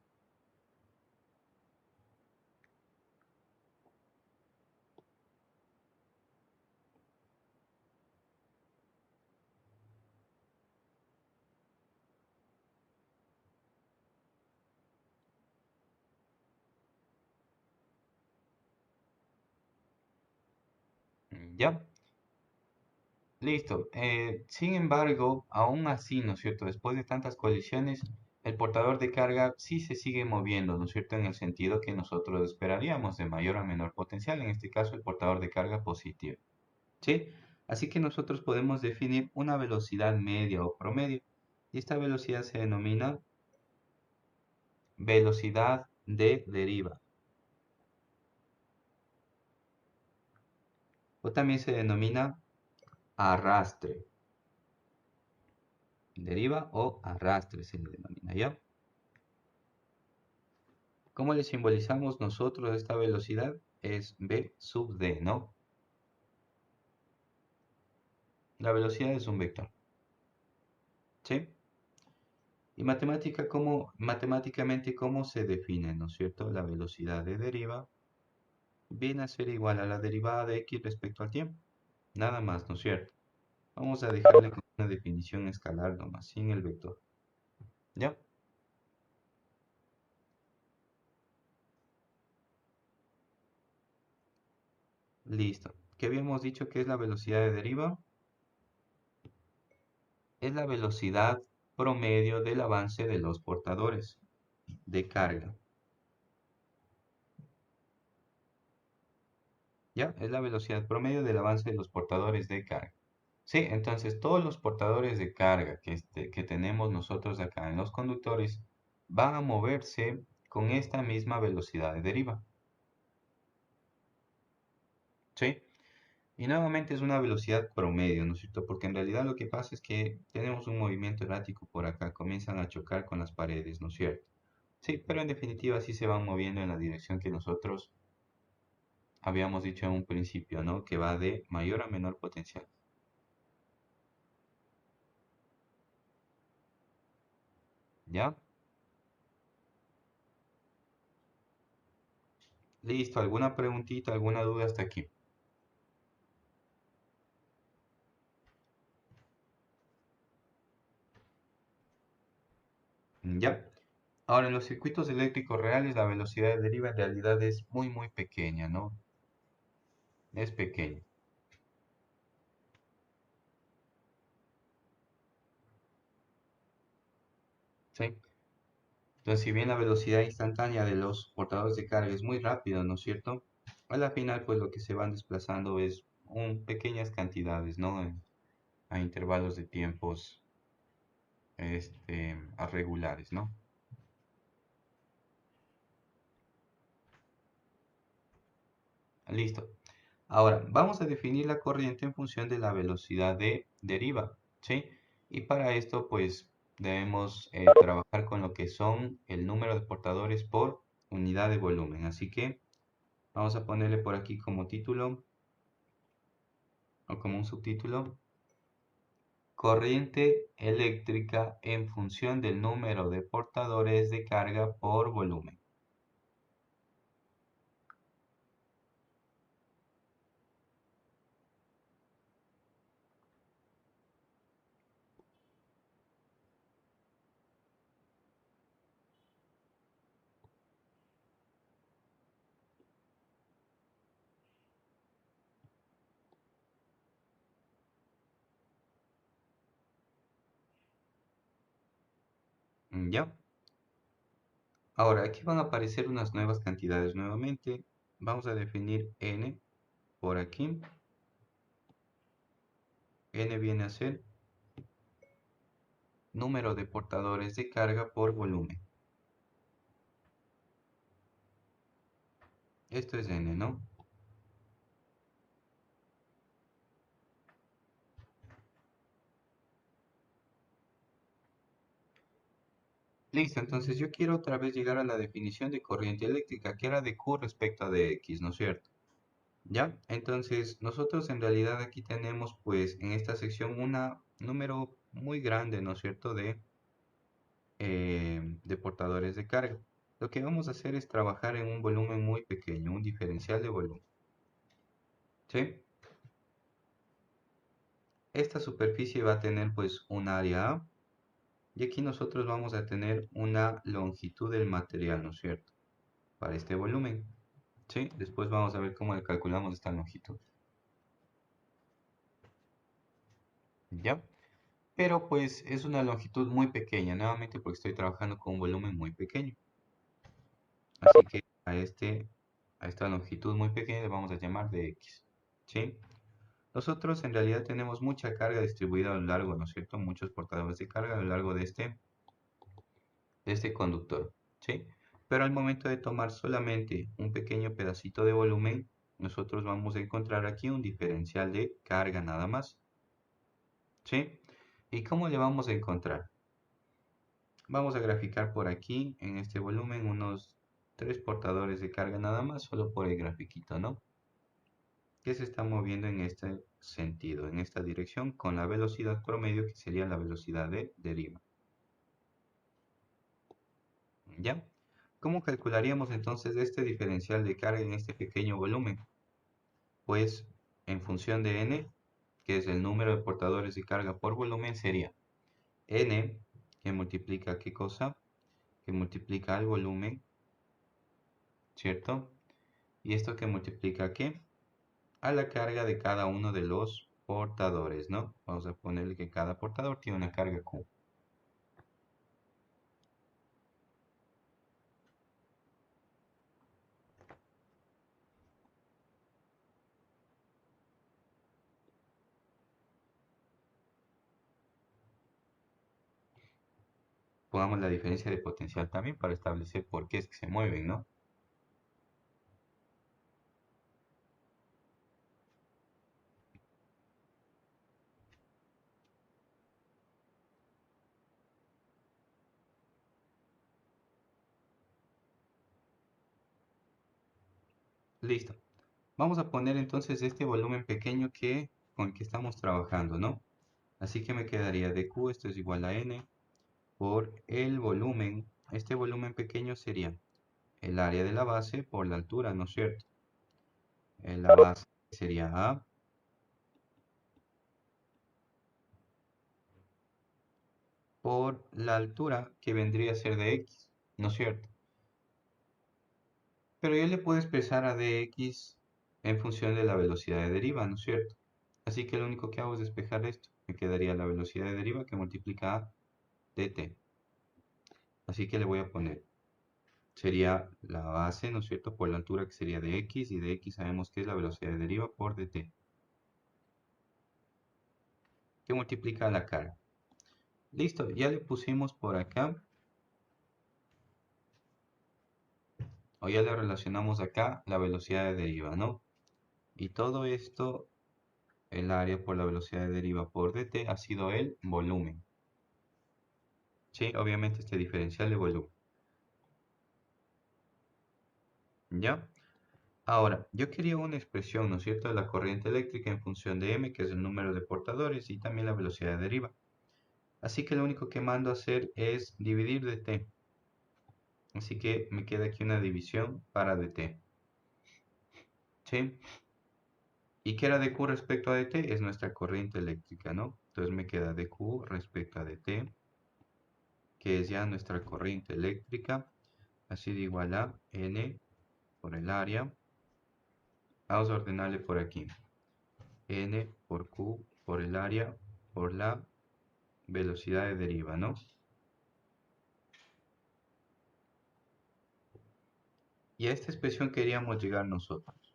Speaker 1: ¿Ya? Listo. Sin embargo, aún así, ¿no es cierto? Después de tantas colisiones, el portador de carga sí se sigue moviendo, ¿no es cierto? En el sentido que nosotros esperaríamos de mayor a menor potencial, en este caso el portador de carga positivo. ¿Sí? Así que nosotros podemos definir una velocidad media o promedio. Y esta velocidad se denomina velocidad de deriva. O también se denomina arrastre. Deriva o arrastre se le denomina, ¿ya? ¿Cómo le simbolizamos nosotros esta velocidad? Es v sub d, ¿no? La velocidad es un vector. ¿Sí? Y matemáticamente, ¿cómo se define, ¿no es cierto? La velocidad de deriva viene a ser igual a la derivada de x respecto al tiempo. Nada más, ¿no es cierto? Vamos a dejarle con una definición escalar nomás, sin el vector. ¿Ya? Listo. ¿Qué habíamos dicho que es la velocidad de deriva? Es la velocidad promedio del avance de los portadores de carga. ¿Ya? Es la velocidad promedio del avance de los portadores de carga. Sí, entonces todos los portadores de carga que tenemos nosotros acá en los conductores van a moverse con esta misma velocidad de deriva. ¿Sí? Y nuevamente es una velocidad promedio, ¿no es cierto? Porque en realidad lo que pasa es que tenemos un movimiento errático por acá, comienzan a chocar con las paredes, ¿no es cierto? Sí, pero en definitiva sí se van moviendo en la dirección que nosotros habíamos dicho en un principio, ¿no? Que va de mayor a menor potencial. ¿Ya? Listo, ¿alguna preguntita, alguna duda hasta aquí? ¿Ya? Ahora, en los circuitos eléctricos reales, la velocidad de deriva en realidad es muy, muy pequeña, ¿no? Es pequeña. ¿Sí? Entonces, si bien la velocidad instantánea de los portadores de carga es muy rápida, ¿no es cierto? A la final, pues lo que se van desplazando es pequeñas cantidades, ¿no? A intervalos de tiempos regulares, ¿no? Listo. Ahora, vamos a definir la corriente en función de la velocidad de deriva, ¿sí? Y para esto, pues, debemos trabajar con lo que son el número de portadores por unidad de volumen. Así que vamos a ponerle por aquí como título o como un subtítulo, corriente eléctrica en función del número de portadores de carga por volumen. ¿Ya? Ahora, aquí van a aparecer unas nuevas cantidades nuevamente. Vamos a definir n por aquí. N viene a ser número de portadores de carga por volumen. Esto es N, ¿no? Listo, entonces yo quiero otra vez llegar a la definición de corriente eléctrica, que era de Q respecto a de X, ¿no es cierto? ¿Ya? Entonces, nosotros en realidad aquí tenemos, pues, en esta sección un número muy grande, ¿no es cierto?, de portadores de carga. Lo que vamos a hacer es trabajar en un volumen muy pequeño, un diferencial de volumen. ¿Sí? Esta superficie va a tener, pues, un área A, y aquí nosotros vamos a tener una longitud del material, ¿no es cierto?, para este volumen. ¿Sí? Después vamos a ver cómo le calculamos esta longitud. ¿Ya? Pero pues es una longitud muy pequeña, nuevamente porque estoy trabajando con un volumen muy pequeño. Así que a esta longitud muy pequeña le vamos a llamar de X. ¿Sí? Nosotros en realidad tenemos mucha carga distribuida a lo largo, ¿no es cierto? Muchos portadores de carga a lo largo de este conductor. ¿Sí? Pero al momento de tomar solamente un pequeño pedacito de volumen, nosotros vamos a encontrar aquí un diferencial de carga nada más. ¿Sí? ¿Y cómo le vamos a encontrar? Vamos a graficar por aquí, en este volumen, unos 3 portadores de carga nada más, solo por el grafiquito, ¿no? Que se está moviendo en este sentido, en esta dirección, con la velocidad promedio, que sería la velocidad de deriva. ¿Ya? ¿Cómo calcularíamos entonces este diferencial de carga en este pequeño volumen? Pues, en función de n, que es el número de portadores de carga por volumen, sería n, que multiplica ¿qué cosa? Que multiplica el volumen, ¿cierto? ¿Y esto que multiplica qué? A la carga de cada uno de los portadores, ¿no? Vamos a ponerle que cada portador tiene una carga Q. Pongamos la diferencia de potencial también para establecer por qué es que se mueven, ¿no? Listo. Vamos a poner entonces este volumen pequeño con el que estamos trabajando, ¿no? Así que me quedaría de Q, esto es igual a N, por el volumen. Este volumen pequeño sería el área de la base por la altura, ¿no es cierto? La base sería A por la altura que vendría a ser de X, ¿no es cierto? Pero yo le puedo expresar a dx en función de la velocidad de deriva, ¿no es cierto? Así que lo único que hago es despejar esto. Me quedaría la velocidad de deriva que multiplica a dt. Así que le voy a poner, sería la base, ¿no es cierto? Por la altura que sería de x, y de x sabemos que es la velocidad de deriva por dt, que multiplica la carga. Listo, ya le pusimos por acá, o ya le relacionamos acá la velocidad de deriva, ¿no? Y todo esto, el área por la velocidad de deriva por dt, ha sido el volumen. Sí, obviamente este diferencial de volumen. ¿Ya? Ahora, yo quería una expresión, ¿no es cierto?, de la corriente eléctrica en función de m, que es el número de portadores, y también la velocidad de deriva. Así que lo único que mando a hacer es dividir dt. Así que me queda aquí una división para dt. ¿Sí? ¿Y qué era dq respecto a dt? Es nuestra corriente eléctrica, ¿no? Entonces me queda dq respecto a dt, que es ya nuestra corriente eléctrica, así de igual a n por el área. Vamos a ordenarle por aquí. N por Q por el área por la velocidad de deriva, ¿no? Y a esta expresión queríamos llegar nosotros,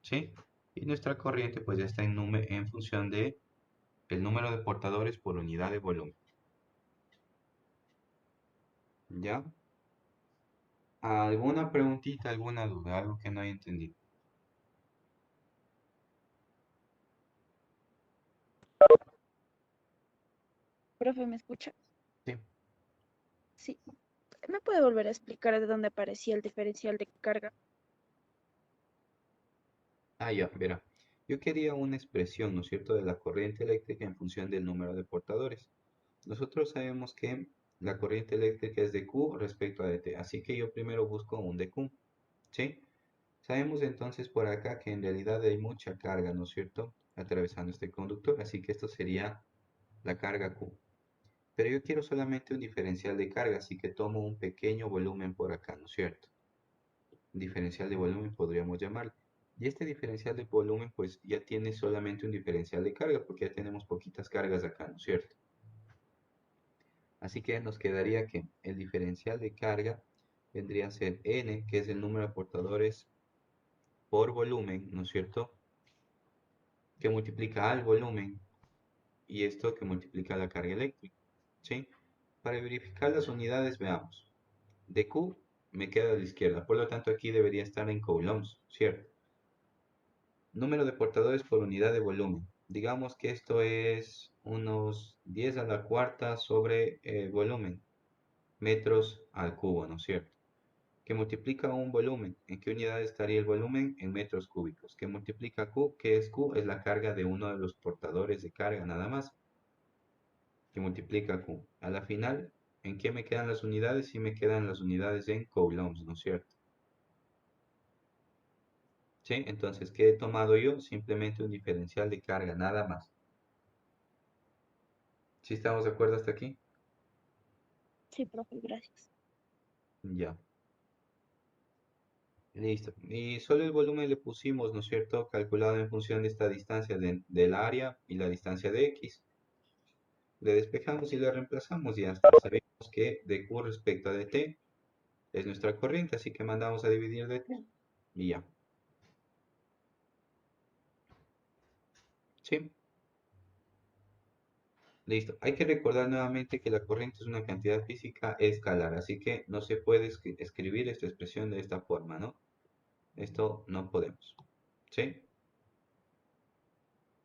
Speaker 1: ¿sí? Y nuestra corriente pues ya está en función de el número de portadores por unidad de volumen. ¿Ya? ¿Alguna preguntita, alguna duda, algo que no haya entendido?
Speaker 7: Profe, ¿me escucha?
Speaker 1: Sí.
Speaker 7: Sí. ¿Me puede volver a explicar de dónde aparecía el diferencial de carga?
Speaker 1: Ya, verá. Yo quería una expresión, ¿no es cierto?, de la corriente eléctrica en función del número de portadores. Nosotros sabemos que la corriente eléctrica es de Q respecto a dt, así que yo primero busco un de Q, ¿sí? Sabemos entonces por acá que en realidad hay mucha carga, ¿no es cierto?, atravesando este conductor, así que esto sería la carga Q. Pero yo quiero solamente un diferencial de carga, así que tomo un pequeño volumen por acá, ¿no es cierto? Diferencial de volumen podríamos llamarlo. Y este diferencial de volumen pues ya tiene solamente un diferencial de carga, porque ya tenemos poquitas cargas acá, ¿no es cierto? Así que nos quedaría que el diferencial de carga vendría a ser N, que es el número de portadores por volumen, ¿no es cierto?, que multiplica al volumen y esto que multiplica la carga eléctrica, ¿sí? Para verificar las unidades, veamos. De Q me queda a la izquierda, por lo tanto aquí debería estar en coulombs, ¿cierto? Número de portadores por unidad de volumen. Digamos que esto es unos 10 a la cuarta sobre el volumen, metros al cubo, ¿no es cierto? Que multiplica un volumen. ¿En qué unidad estaría el volumen? En metros cúbicos. Que multiplica Q, ¿qué es Q? Es la carga de uno de los portadores de carga, nada más. Que multiplica Q. A la final, ¿en qué me quedan las unidades? Sí me quedan las unidades en coulombs, ¿no es cierto? ¿Sí? Entonces, ¿qué he tomado yo? Simplemente un diferencial de carga, nada más. ¿Sí estamos de acuerdo hasta aquí?
Speaker 7: Sí, profe, gracias.
Speaker 1: Ya. Listo. Y solo el volumen le pusimos, ¿no es cierto?, calculado en función de esta distancia del área y la distancia de X. Le despejamos y le reemplazamos y ya está. Sabemos que de Q respecto a dt es nuestra corriente, así que mandamos a dividir dt y ya. ¿Sí? Listo. Hay que recordar nuevamente que la corriente es una cantidad física escalar, así que no se puede escribir esta expresión de esta forma, ¿no? Esto no podemos. ¿Sí?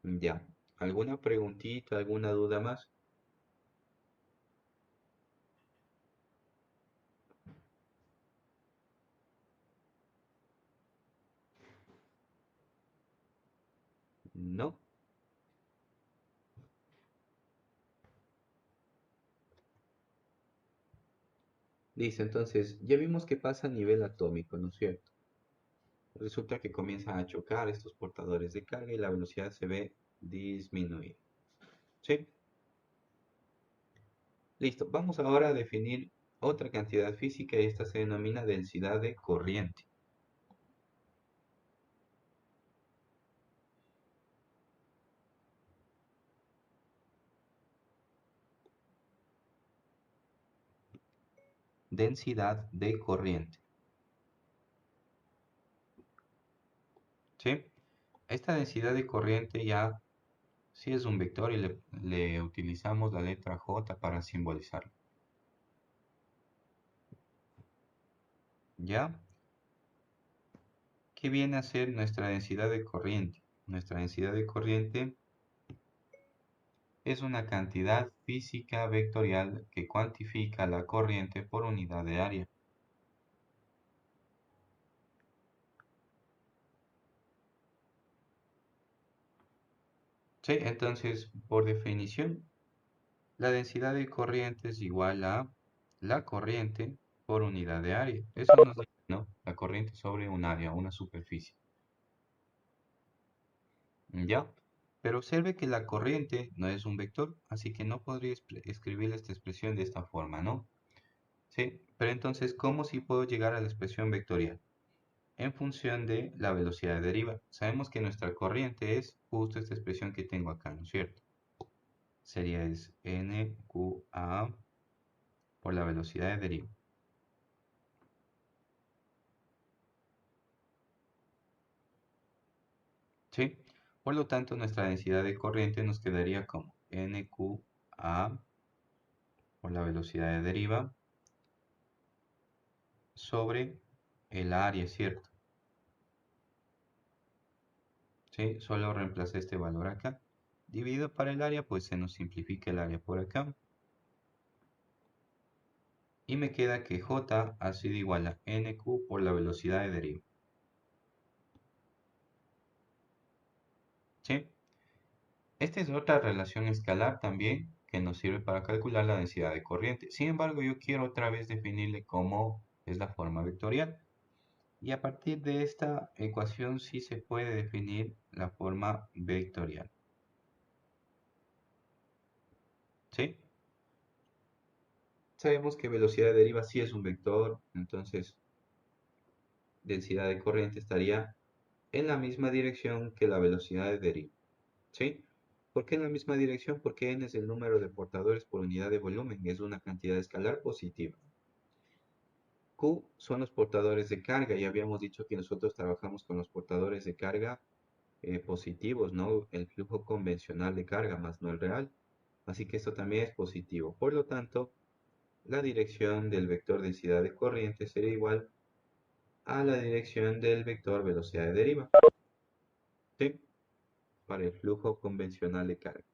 Speaker 1: Ya. ¿Alguna preguntita, alguna duda más? No. Listo, entonces ya vimos que pasa a nivel atómico, ¿no es cierto? Resulta que comienzan a chocar estos portadores de carga y la velocidad se ve disminuir. ¿Sí? Listo, vamos ahora a definir otra cantidad física y esta se denomina densidad de corriente. Densidad de corriente. ¿Sí? Esta densidad de corriente ya sí es un vector y le utilizamos la letra J para simbolizarlo. ¿Ya? ¿Qué viene a ser nuestra densidad de corriente? Nuestra densidad de corriente es una cantidad física vectorial que cuantifica la corriente por unidad de área. Sí, entonces, por definición, la densidad de corriente es igual a la corriente por unidad de área. Eso nos dice, ¿no? La corriente sobre un área, una superficie. ¿Ya? Pero observe que la corriente no es un vector, así que no podría escribir esta expresión de esta forma, ¿no? Sí, pero entonces, ¿cómo sí puedo llegar a la expresión vectorial? En función de la velocidad de deriva. Sabemos que nuestra corriente es justo esta expresión que tengo acá, ¿no es cierto? Sería es nqa por la velocidad de deriva. ¿Sí? Por lo tanto, nuestra densidad de corriente nos quedaría como nqa por la velocidad de deriva sobre el área, ¿cierto? ¿Sí? Solo reemplacé este valor acá. Dividido para el área, pues se nos simplifica el área por acá. Y me queda que J ha sido igual a NQ por la velocidad de deriva. ¿Sí? Esta es otra relación escalar también que nos sirve para calcular la densidad de corriente. Sin embargo, yo quiero otra vez definirle cómo es la forma vectorial. Y a partir de esta ecuación sí se puede definir la forma vectorial. ¿Sí? Sabemos que velocidad de deriva sí es un vector, entonces densidad de corriente estaría en la misma dirección que la velocidad de deriva. ¿Sí? ¿Por qué en la misma dirección? Porque n es el número de portadores por unidad de volumen, es una cantidad escalar positiva. Q son los portadores de carga, y habíamos dicho que nosotros trabajamos con los portadores de carga positivos, ¿no? El flujo convencional de carga, más no el real. Así que esto también es positivo. Por lo tanto, la dirección del vector densidad de corriente sería igual a la dirección del vector velocidad de deriva. ¿Sí? Para el flujo convencional de carga.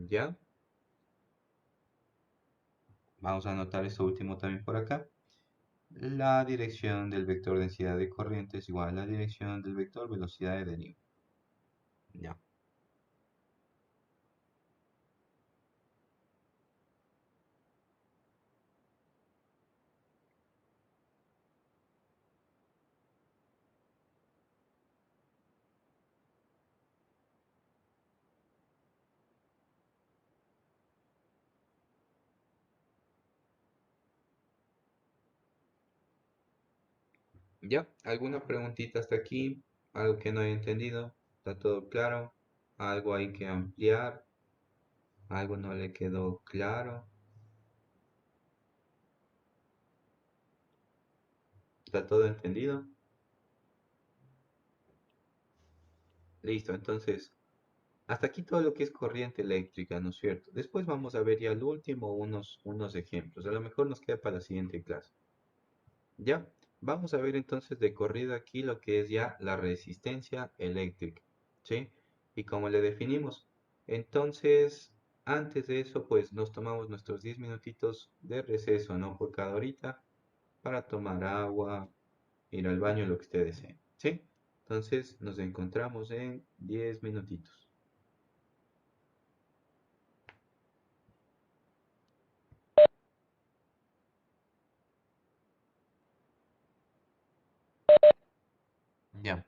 Speaker 1: ¿Ya? Vamos a anotar esto último también por acá. La dirección del vector densidad de corriente es igual a la dirección del vector velocidad de deriva. Ya. ¿Ya? ¿Alguna preguntita hasta aquí? ¿Algo que no haya entendido? ¿Está todo claro? ¿Algo hay que ampliar? ¿Algo no le quedó claro? ¿Está todo entendido? Listo, entonces, hasta aquí todo lo que es corriente eléctrica, ¿no es cierto? Después vamos a ver ya al último unos ejemplos. A lo mejor nos queda para la siguiente clase. ¿Ya? Vamos a ver entonces de corrido aquí lo que es ya la resistencia eléctrica, ¿sí? Y cómo le definimos. Entonces, antes de eso, pues nos tomamos nuestros 10 minutitos de receso, ¿no? Por cada horita, para tomar agua, ir al baño, lo que usted desee, ¿sí? Entonces, nos encontramos en 10 minutitos. Ya.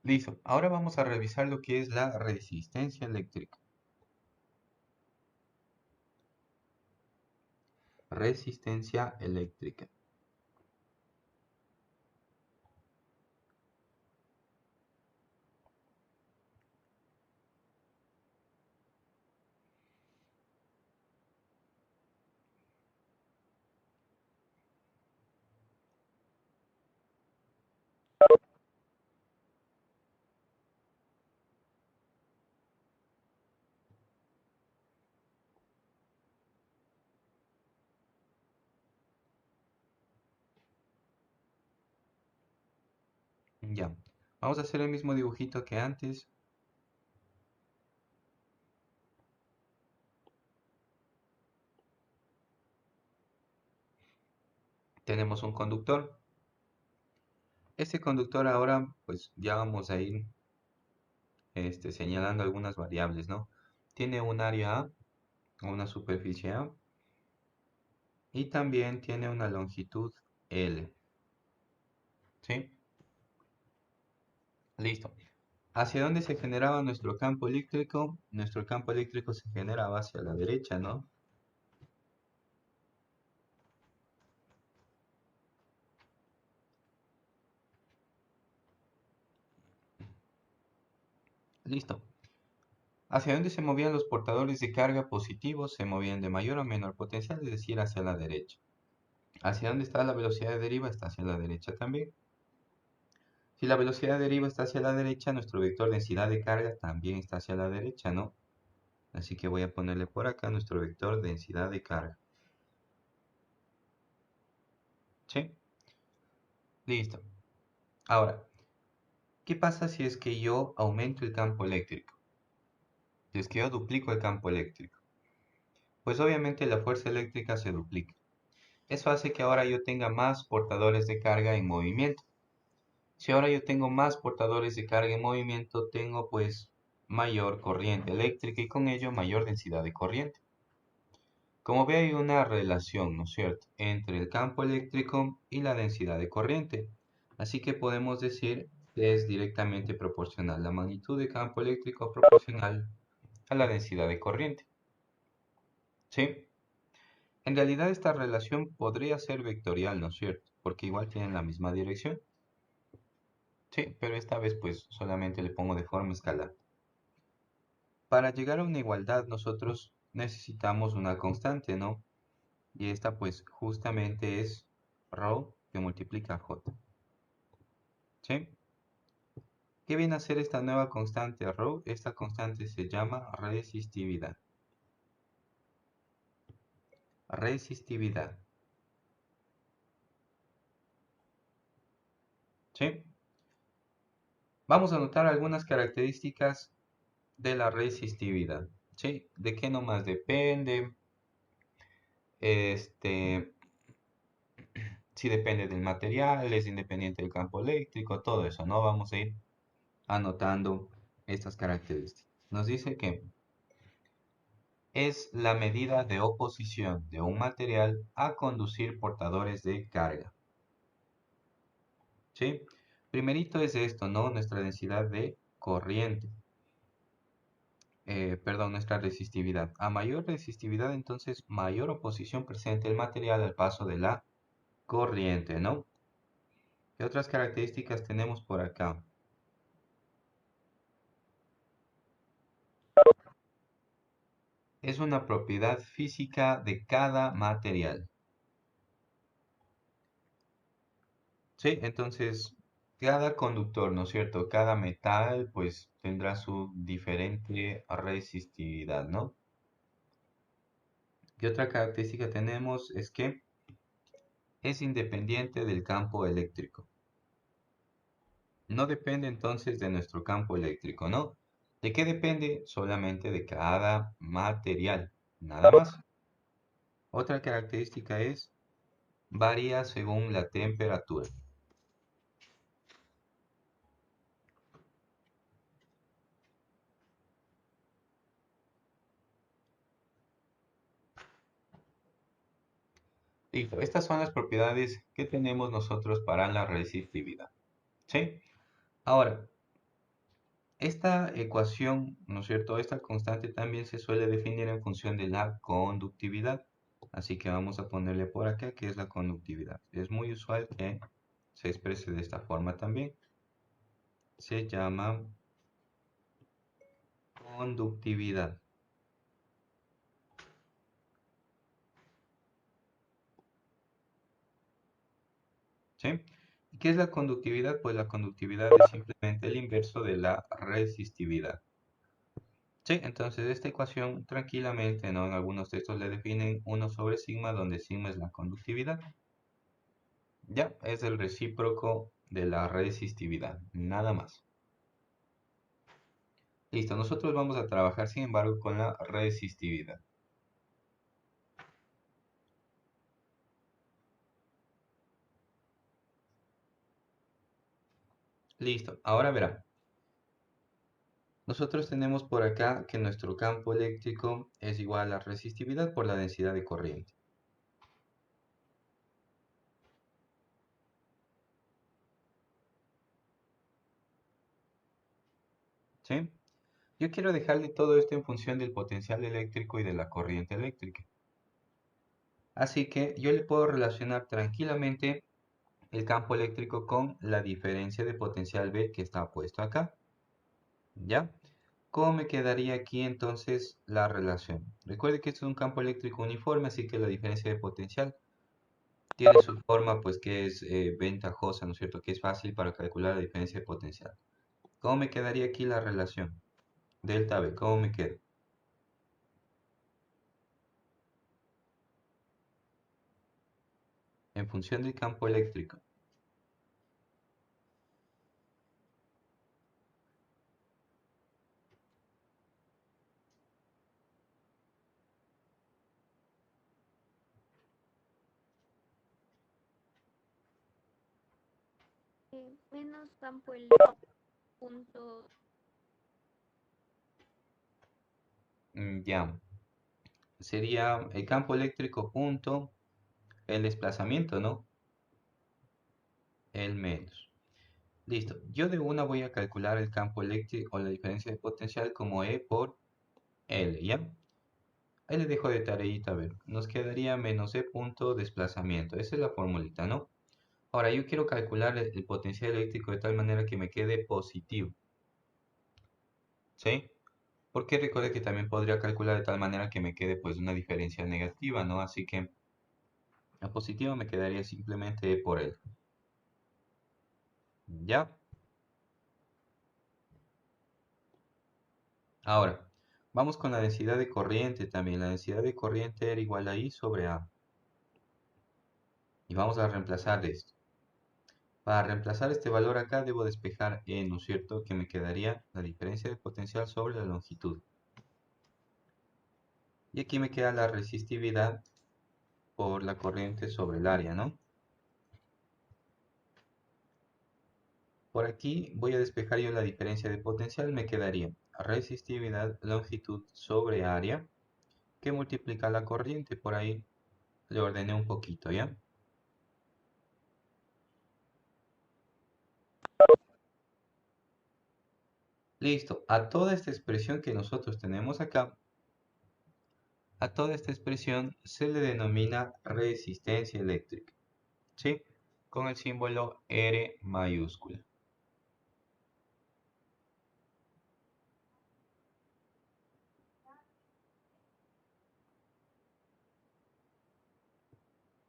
Speaker 1: Listo. Ahora vamos a revisar lo que es la resistencia eléctrica. Resistencia eléctrica. Ya. Vamos a hacer el mismo dibujito que antes. Tenemos un conductor. Este conductor ahora, pues ya vamos a ir señalando algunas variables, ¿no? Tiene un área A, una superficie A, y también tiene una longitud L. ¿Sí? Listo. ¿Hacia dónde se generaba nuestro campo eléctrico? Nuestro campo eléctrico se generaba hacia la derecha, ¿no? Listo. ¿Hacia dónde se movían los portadores de carga positivos? Se movían de mayor a menor potencial, es decir, hacia la derecha. ¿Hacia dónde está la velocidad de deriva? Está hacia la derecha también. Si la velocidad de deriva está hacia la derecha, nuestro vector densidad de carga también está hacia la derecha, ¿no? Así que voy a ponerle por acá nuestro vector densidad de carga. ¿Sí? Listo. Ahora, ¿qué pasa si es que yo aumento el campo eléctrico? Si es que yo duplico el campo eléctrico. Pues obviamente la fuerza eléctrica se duplica. Eso hace que ahora yo tenga más portadores de carga en movimiento. Si ahora yo tengo más portadores de carga en movimiento, tengo pues mayor corriente eléctrica y con ello mayor densidad de corriente. Como ve, hay una relación, ¿no es cierto?, entre el campo eléctrico y la densidad de corriente. Así que podemos decir que es directamente proporcional. La magnitud de campo eléctrico proporcional a la densidad de corriente. ¿Sí? En realidad esta relación podría ser vectorial, ¿no es cierto? Porque igual tienen la misma dirección. Sí, pero esta vez pues solamente le pongo de forma escalar. Para llegar a una igualdad nosotros necesitamos una constante, ¿no? Y esta pues justamente es ρ que multiplica J. ¿Sí? ¿Qué viene a ser esta nueva constante ρ? Esta constante se llama resistividad. Resistividad. ¿Sí? Vamos a notar algunas características de la resistividad. ¿Sí? ¿De qué nomás depende? Si depende del material, es independiente del campo eléctrico, todo eso, ¿no? Vamos a ir anotando estas características. Nos dice que es la medida de oposición de un material a conducir portadores de carga. ¿Sí? Primerito es esto, ¿no? Nuestra densidad de corriente. Perdón, nuestra resistividad. A mayor resistividad, entonces, mayor oposición presenta el material al paso de la corriente, ¿no? ¿Qué otras características tenemos por acá? Es una propiedad física de cada material. Sí, entonces cada conductor, ¿no es cierto? Cada metal pues tendrá su diferente resistividad, ¿no? ¿Qué otra característica tenemos? Es que es independiente del campo eléctrico. No depende entonces de nuestro campo eléctrico, ¿no? ¿De qué depende? Solamente de cada material, nada más. Otra característica es varía según la temperatura. Listo, estas son las propiedades que tenemos nosotros para la resistividad. ¿Sí? Ahora, esta ecuación, ¿no es cierto? Esta constante también se suele definir en función de la conductividad. Así que vamos a ponerle por acá que es la conductividad. Es muy usual que se exprese de esta forma también. Se llama conductividad. ¿Sí? ¿Y qué es la conductividad? Pues la conductividad es simplemente el inverso de la resistividad. Sí, entonces esta ecuación tranquilamente, ¿no? En algunos textos le definen 1 sobre sigma, donde sigma es la conductividad. Ya, es el recíproco de la resistividad, nada más. Listo, nosotros vamos a trabajar, sin embargo, con la resistividad. Listo, ahora verá. Nosotros tenemos por acá que nuestro campo eléctrico es igual a la resistividad por la densidad de corriente. ¿Sí? Yo quiero dejarle todo esto en función del potencial eléctrico y de la corriente eléctrica. Así que yo le puedo relacionar tranquilamente el campo eléctrico con la diferencia de potencial B que está puesto acá. ¿Ya? ¿Cómo me quedaría aquí entonces la relación? Recuerde que esto es un campo eléctrico uniforme, así que la diferencia de potencial tiene su forma, pues que es ventajosa, ¿no es cierto? Que es fácil para calcular la diferencia de potencial. ¿Cómo me quedaría aquí la relación? Delta V, ¿cómo me queda? En función del campo eléctrico.
Speaker 3: Menos campo eléctrico punto.
Speaker 1: Ya, sería el campo eléctrico punto el desplazamiento, ¿no? El menos. Listo. Yo de una voy a calcular el campo eléctrico o la diferencia de potencial como E por L, ¿ya? Ahí le dejo de tareita, a ver. Nos quedaría menos E punto desplazamiento. Esa es la formulita, ¿no? Ahora yo quiero calcular el potencial eléctrico de tal manera que me quede positivo. ¿Sí? Porque recuerde que también podría calcular de tal manera que me quede pues una diferencia negativa, ¿no? Así que la positiva me quedaría simplemente E por L. ¿Ya? Ahora, vamos con la densidad de corriente también. La densidad de corriente era igual a I sobre A. Y vamos a reemplazar esto. Para reemplazar este valor acá debo despejar E, ¿no es cierto? Que me quedaría la diferencia de potencial sobre la longitud. Y aquí me queda la resistividad por la corriente sobre el área, ¿no? Por aquí voy a despejar yo la diferencia de potencial. Me quedaría resistividad longitud sobre área que multiplica la corriente. Por ahí le ordené un poquito, ¿ya? Listo. A toda esta expresión que nosotros tenemos acá, a toda esta expresión se le denomina resistencia eléctrica, ¿sí? Con el símbolo R mayúscula.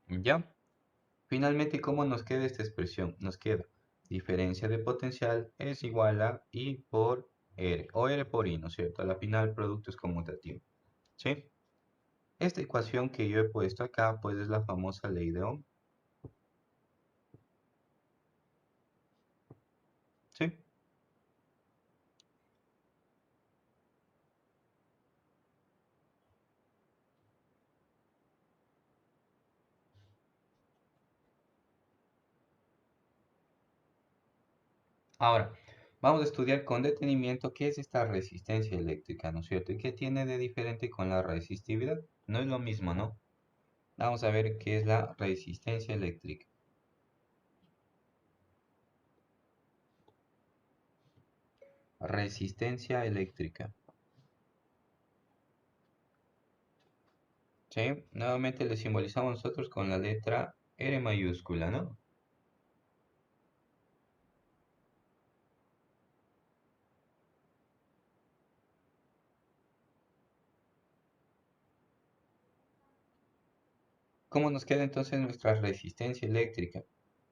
Speaker 1: ¿Ya? Finalmente, ¿cómo nos queda esta expresión? Nos queda diferencia de potencial es igual a I por R, o R por I, ¿no es cierto? A la final, el producto es conmutativo, ¿sí? Esta ecuación que yo he puesto acá, pues es la famosa ley de Ohm, ¿sí? Ahora, vamos a estudiar con detenimiento qué es esta resistencia eléctrica, ¿no es cierto? ¿Y qué tiene de diferente con la resistividad? No es lo mismo, ¿no? Vamos a ver qué es la resistencia eléctrica. Resistencia eléctrica. ¿Sí? Nuevamente le simbolizamos nosotros con la letra R mayúscula, ¿no? ¿Cómo nos queda entonces nuestra resistencia eléctrica?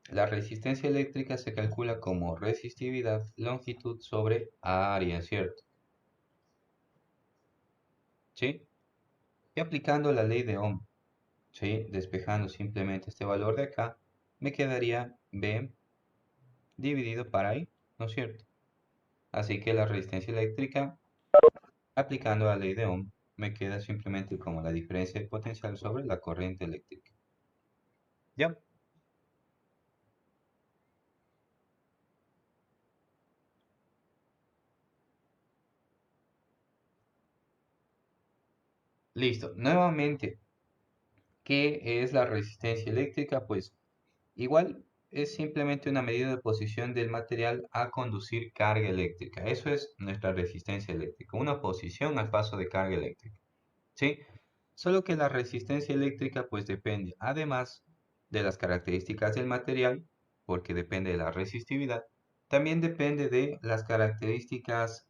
Speaker 1: La resistencia eléctrica se calcula como resistividad longitud sobre área, ¿cierto? ¿Sí? Y aplicando la ley de Ohm, ¿sí? Despejando simplemente este valor de acá, me quedaría B dividido para I, ¿no es cierto? Así que la resistencia eléctrica, aplicando la ley de Ohm, me queda simplemente como la diferencia de potencial sobre la corriente eléctrica. ¿Ya? Listo. Nuevamente, ¿qué es la resistencia eléctrica? Pues igual es simplemente una medida de posición del material a conducir carga eléctrica. Eso es nuestra resistencia eléctrica, una posición al paso de carga eléctrica. ¿Sí? Solo que la resistencia eléctrica pues depende, además de las características del material, porque depende de la resistividad, también depende de las características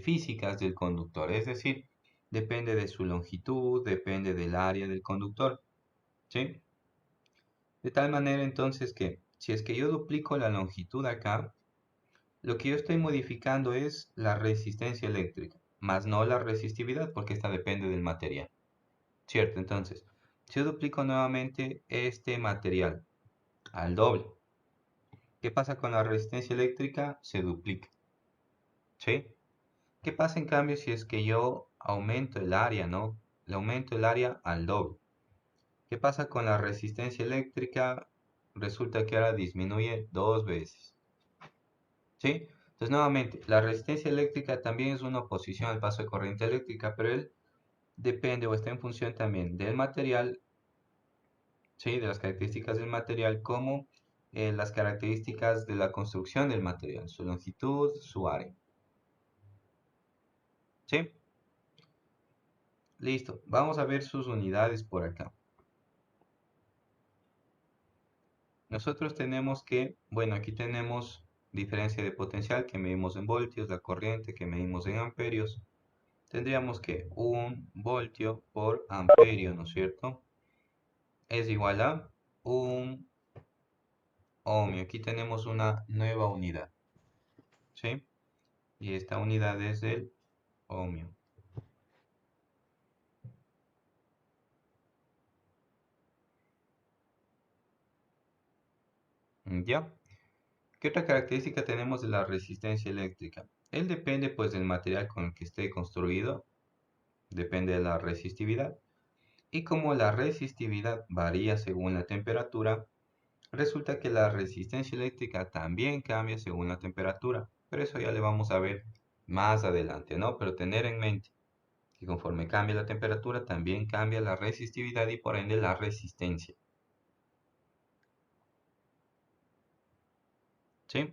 Speaker 1: físicas del conductor, es decir, depende de su longitud, depende del área del conductor, ¿sí? De tal manera entonces que si es que yo duplico la longitud acá, lo que yo estoy modificando es la resistencia eléctrica, más no la resistividad, porque esta depende del material. ¿Cierto? Entonces, si yo duplico nuevamente este material al doble, ¿qué pasa con la resistencia eléctrica? Se duplica. ¿Sí? ¿Qué pasa en cambio si es que yo aumento el área, ¿no? Le aumento el área al doble. ¿Qué pasa con la resistencia eléctrica? Resulta que ahora disminuye 2 veces. ¿Sí? Entonces, nuevamente, la resistencia eléctrica también es una oposición al paso de corriente eléctrica, pero él depende o está en función también del material, ¿sí? De las características del material, como las características de la construcción del material, su longitud, su área. ¿Sí? Listo. Vamos a ver sus unidades por acá. Nosotros tenemos que, bueno, aquí tenemos diferencia de potencial que medimos en voltios, la corriente que medimos en amperios. Tendríamos que 1 voltio por amperio, ¿no es cierto? Es igual a 1 ohmio. Aquí tenemos una nueva unidad, ¿sí? Y esta unidad es el ohmio. ¿Ya? ¿Qué otra característica tenemos de la resistencia eléctrica? Él depende pues del material con el que esté construido, depende de la resistividad. Y como la resistividad varía según la temperatura, resulta que la resistencia eléctrica también cambia según la temperatura. Pero eso ya le vamos a ver más adelante, ¿no? Pero tener en mente que conforme cambia la temperatura, también cambia la resistividad y por ende la resistencia. ¿Sí?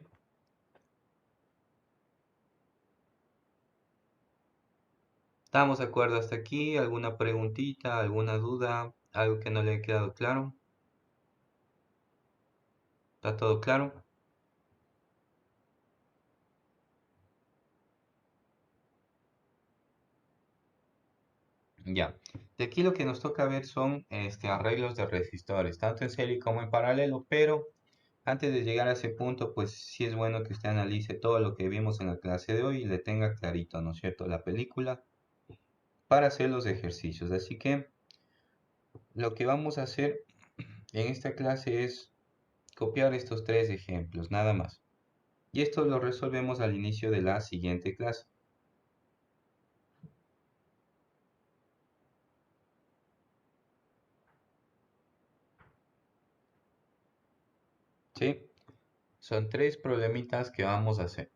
Speaker 1: ¿Estamos de acuerdo hasta aquí? ¿Alguna preguntita, alguna duda, algo que no le haya quedado claro? ¿Está todo claro? Ya. De aquí lo que nos toca ver son arreglos de resistores, tanto en serie como en paralelo, pero antes de llegar a ese punto, pues sí es bueno que usted analice todo lo que vimos en la clase de hoy y le tenga clarito, ¿no es cierto?, la película para hacer los ejercicios. Así que lo que vamos a hacer en esta clase es copiar estos 3 ejemplos, nada más. Y esto lo resolvemos al inicio de la siguiente clase. ¿Sí? Son 3 problemitas que vamos a hacer.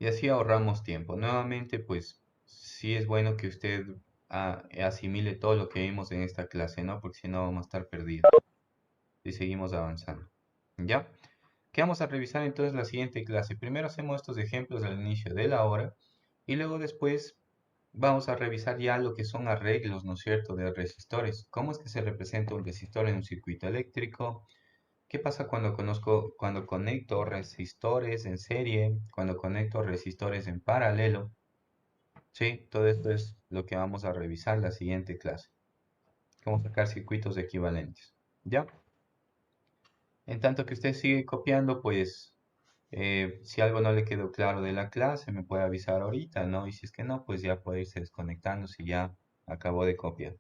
Speaker 1: Y así ahorramos tiempo. Nuevamente, pues sí es bueno que usted asimile todo lo que vimos en esta clase, ¿no? Porque si no vamos a estar perdidos. Y seguimos avanzando. ¿Ya? ¿Qué vamos a revisar entonces la siguiente clase? Primero hacemos estos ejemplos al inicio de la hora y luego después vamos a revisar ya lo que son arreglos, ¿no es cierto?, de resistores. ¿Cómo es que se representa un resistor en un circuito eléctrico? ¿Qué pasa cuando conecto resistores en serie, cuando conecto resistores en paralelo? Sí, todo esto es lo que vamos a revisar la siguiente clase. Cómo sacar circuitos equivalentes. ¿Ya? En tanto que usted sigue copiando, pues si algo no le quedó claro de la clase, me puede avisar ahorita, ¿no? Y si es que no, pues ya puede irse desconectando si ya acabó de copiar.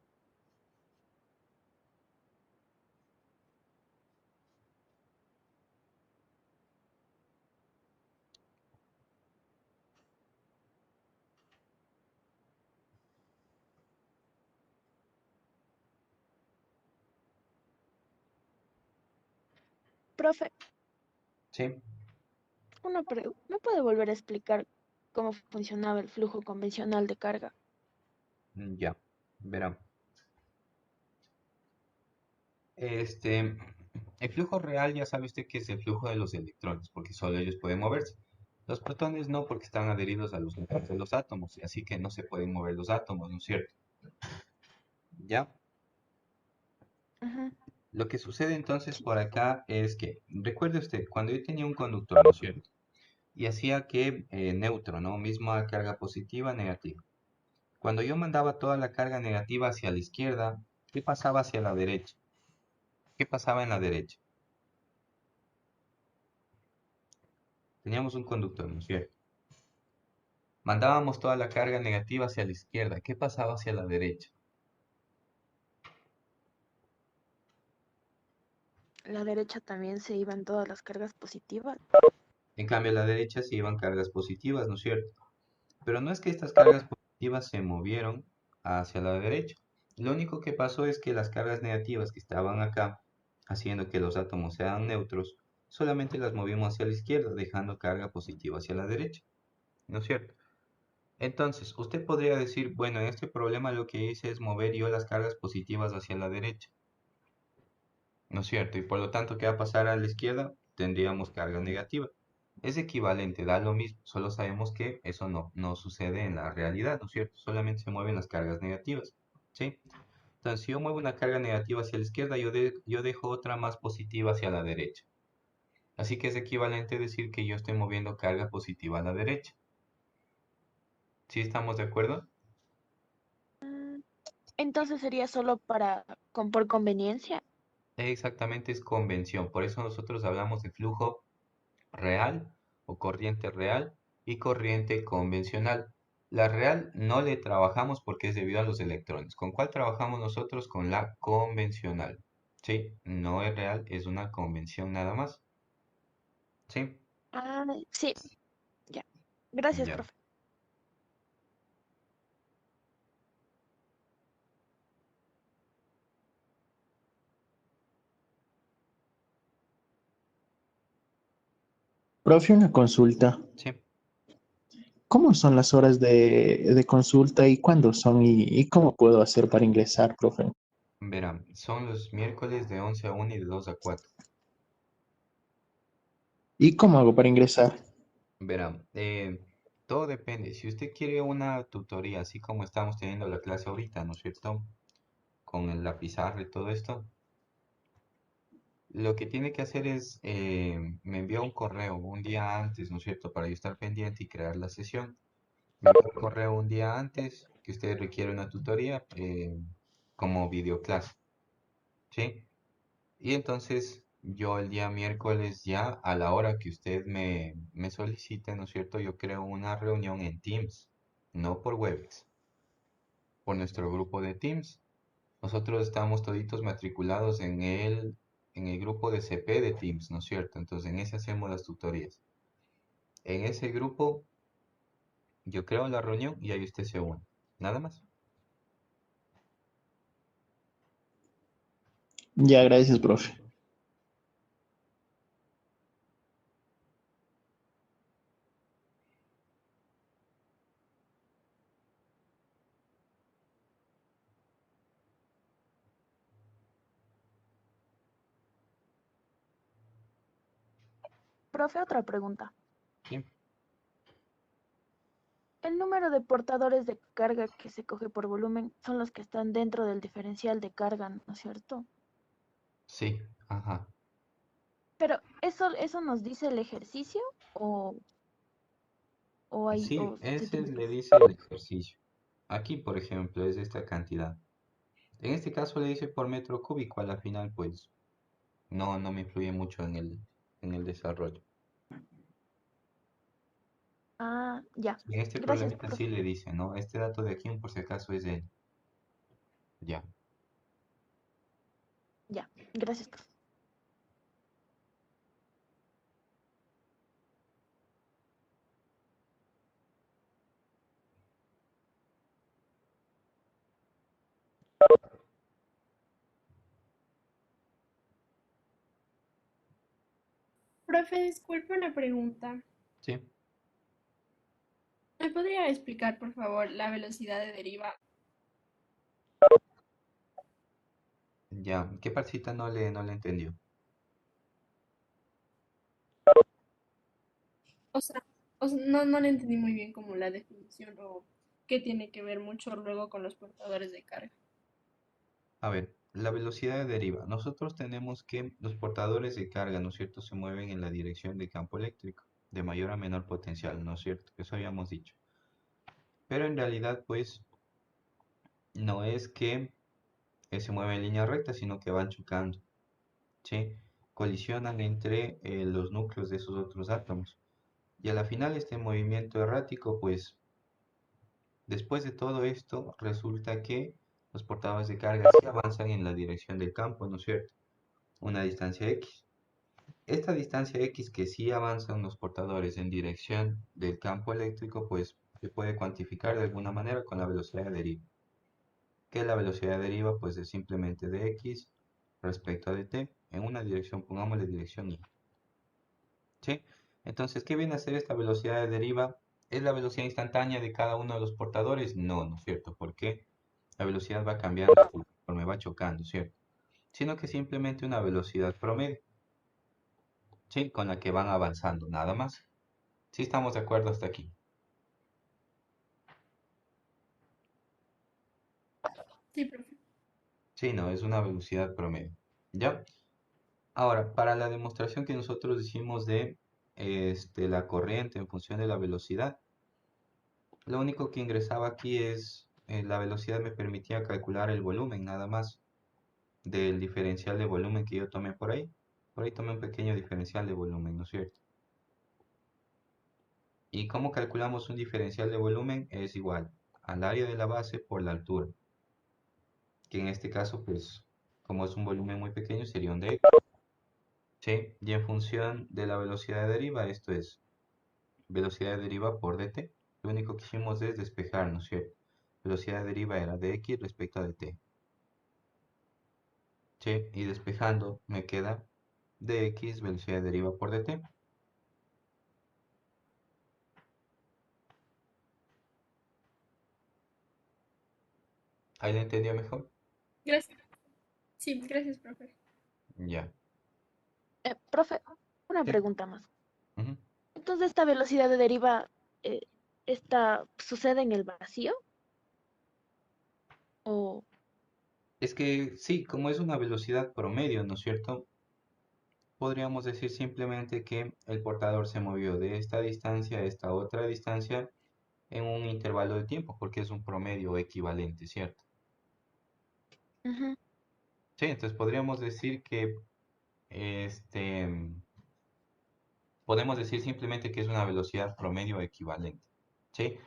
Speaker 7: Profe,
Speaker 1: ¿Sí?
Speaker 7: ¿me puede volver a explicar cómo funcionaba el flujo convencional de carga?
Speaker 1: Ya, verán. Este, el flujo real ya sabe usted que es el flujo de los electrones, porque solo ellos pueden moverse. Los protones no, porque están adheridos a los núcleos de los átomos, y así que no se pueden mover los átomos, ¿no es cierto? ¿Ya?
Speaker 7: Ajá.
Speaker 1: Lo que sucede entonces
Speaker 7: Sí.
Speaker 1: por acá es que, recuerde usted, cuando yo tenía un conductor, ¿no es cierto? Y hacía que neutro, ¿no? Misma carga positiva, negativa. Cuando yo mandaba toda la carga negativa hacia la izquierda, ¿qué pasaba hacia la derecha? ¿Qué pasaba en la derecha? Teníamos un conductor, ¿no es cierto? Mandábamos toda la carga negativa hacia la izquierda. ¿Qué pasaba hacia la derecha?
Speaker 7: La derecha también se iban todas las cargas positivas.
Speaker 1: En cambio, a la derecha se iban cargas positivas, ¿no es cierto? Pero no es que estas cargas positivas se movieron hacia la derecha. Lo único que pasó es que las cargas negativas que estaban acá, haciendo que los átomos sean neutros, solamente las movimos hacia la izquierda, dejando carga positiva hacia la derecha, ¿no es cierto? Entonces, usted podría decir, bueno, en este problema lo que hice es mover yo las cargas positivas hacia la derecha, ¿no es cierto? Y por lo tanto, ¿qué va a pasar a la izquierda? Tendríamos carga negativa. Es equivalente, da lo mismo, solo sabemos que eso no sucede en la realidad, ¿no es cierto? Solamente se mueven las cargas negativas, ¿sí? Entonces, si yo muevo una carga negativa hacia la izquierda, yo dejo otra más positiva hacia la derecha. Así que es equivalente decir que yo estoy moviendo carga positiva a la derecha. ¿Sí estamos de acuerdo?
Speaker 7: Entonces sería solo por conveniencia.
Speaker 1: Exactamente, es convención. Por eso nosotros hablamos de flujo real o corriente real y corriente convencional. La real no le trabajamos porque es debido a los electrones. ¿Con cuál trabajamos nosotros? Con la convencional. ¿Sí? No es real, es una convención nada más. ¿Sí?
Speaker 7: Ah, sí, ya. Gracias,
Speaker 1: Ya.
Speaker 7: profe.
Speaker 8: Profe, una consulta.
Speaker 1: Sí.
Speaker 8: ¿Cómo son las horas de consulta y cuándo son y cómo puedo hacer para ingresar, profe?
Speaker 1: Verán, son los miércoles de 11 a 1 y de 2 a 4.
Speaker 8: ¿Y cómo hago para ingresar?
Speaker 1: Verán, todo depende. Si usted quiere una tutoría, así como estamos teniendo la clase ahorita, ¿no es cierto? Con la pizarra y todo esto, lo que tiene que hacer es, me envía un correo un día antes, ¿no es cierto? Para yo estar pendiente y crear la sesión. Me envía un correo un día antes que usted requiere una tutoría como videoclase, ¿sí? Y entonces yo el día miércoles ya a la hora que usted me solicite, ¿no es cierto? Yo creo una reunión en Teams, no por Webex, por nuestro grupo de Teams. Nosotros estamos toditos matriculados en el grupo de CP de Teams, ¿no es cierto? Entonces en ese hacemos las tutorías. En ese grupo yo creo la reunión y ahí usted se une. Nada más.
Speaker 8: Ya, gracias, profe.
Speaker 7: Profe, otra pregunta.
Speaker 1: ¿Sí?
Speaker 7: El número de portadores de carga que se coge por volumen son los que están dentro del diferencial de carga, ¿no es cierto?
Speaker 1: Sí, ajá.
Speaker 7: Pero ¿eso nos dice el ejercicio o,
Speaker 1: Sí,
Speaker 7: o se
Speaker 1: ese
Speaker 7: tiene que
Speaker 1: le
Speaker 7: hacer?
Speaker 1: dice el ejercicio. Aquí, por ejemplo, es esta cantidad. En este caso le dice por metro cúbico, a la final, pues no me influye mucho en el desarrollo.
Speaker 7: Ah, ya.
Speaker 1: En este
Speaker 7: Gracias,
Speaker 1: problemita
Speaker 7: profe.
Speaker 1: sí le dice, ¿no? Este dato de aquí, por si acaso, es de ya.
Speaker 7: Ya. Gracias, profe.
Speaker 9: Profe, disculpe una pregunta.
Speaker 1: Sí,
Speaker 9: ¿Me podría explicar, por favor, la velocidad de deriva?
Speaker 1: ya. ¿Qué partecita no le entendió?
Speaker 9: O sea, no le entendí muy bien como la definición o qué tiene que ver mucho luego con los portadores de carga.
Speaker 1: A ver, la velocidad de deriva. Nosotros tenemos que los portadores de carga, ¿no es cierto?, se mueven en la dirección de campo eléctrico, de mayor a menor potencial, ¿no es cierto? Eso habíamos dicho. Pero en realidad, pues, no es que se mueva en línea recta, sino que van chocando. ¿sí? Colisionan entre los núcleos de esos otros átomos. Y a la final este movimiento errático, pues después de todo esto, resulta que los portadores de carga sí avanzan en la dirección del campo, ¿no es cierto? Una distancia x. Esta distancia x que sí avanzan los portadores en dirección del campo eléctrico, pues se puede cuantificar de alguna manera con la velocidad de deriva. Que la velocidad de deriva, pues es simplemente de x respecto a dt en una dirección, pongámosle dirección y. ¿Sí? Entonces, ¿qué viene a ser esta velocidad de deriva? ¿Es la velocidad instantánea de cada uno de los portadores? No, ¿no es cierto? Porque la velocidad va cambiando conforme va chocando, ¿cierto? Sino que simplemente una velocidad promedio, ¿sí? Con la que van avanzando, nada más. ¿Sí estamos de acuerdo hasta aquí?
Speaker 9: Sí, profe.
Speaker 1: Sí, no, es una velocidad promedio. ¿Ya? Ahora, para la demostración que nosotros hicimos de la corriente en función de la velocidad, lo único que ingresaba aquí es la velocidad me permitía calcular el volumen nada más del diferencial de volumen que yo tomé por ahí. Por ahí tomé un pequeño diferencial de volumen, ¿no es cierto? ¿Y cómo calculamos un diferencial de volumen? Es igual al área de la base por la altura, que en este caso, pues, como es un volumen muy pequeño, sería un dx. ¿Sí? Y en función de la velocidad de deriva, esto es velocidad de deriva por dt. Lo único que hicimos es despejar, ¿no es cierto? Velocidad de deriva era dx respecto a dt. ¿Sí? Y despejando me queda dx velocidad de deriva por dt. ¿Ahí lo entendió mejor?
Speaker 9: Gracias. Sí, gracias, profe.
Speaker 1: Ya.
Speaker 7: Profe, una
Speaker 1: Sí.
Speaker 7: pregunta más.
Speaker 1: Ujú.
Speaker 7: Entonces, ¿esta velocidad de deriva sucede en el vacío? ¿O
Speaker 1: Es que sí, como es una velocidad promedio, ¿no es cierto? Podríamos decir simplemente que el portador se movió de esta distancia a esta otra distancia en un intervalo de tiempo, porque es un promedio equivalente, ¿cierto?
Speaker 7: Ujú.
Speaker 1: Sí, entonces podríamos decir que este, podemos decir simplemente que es una velocidad promedio equivalente, ¿sí?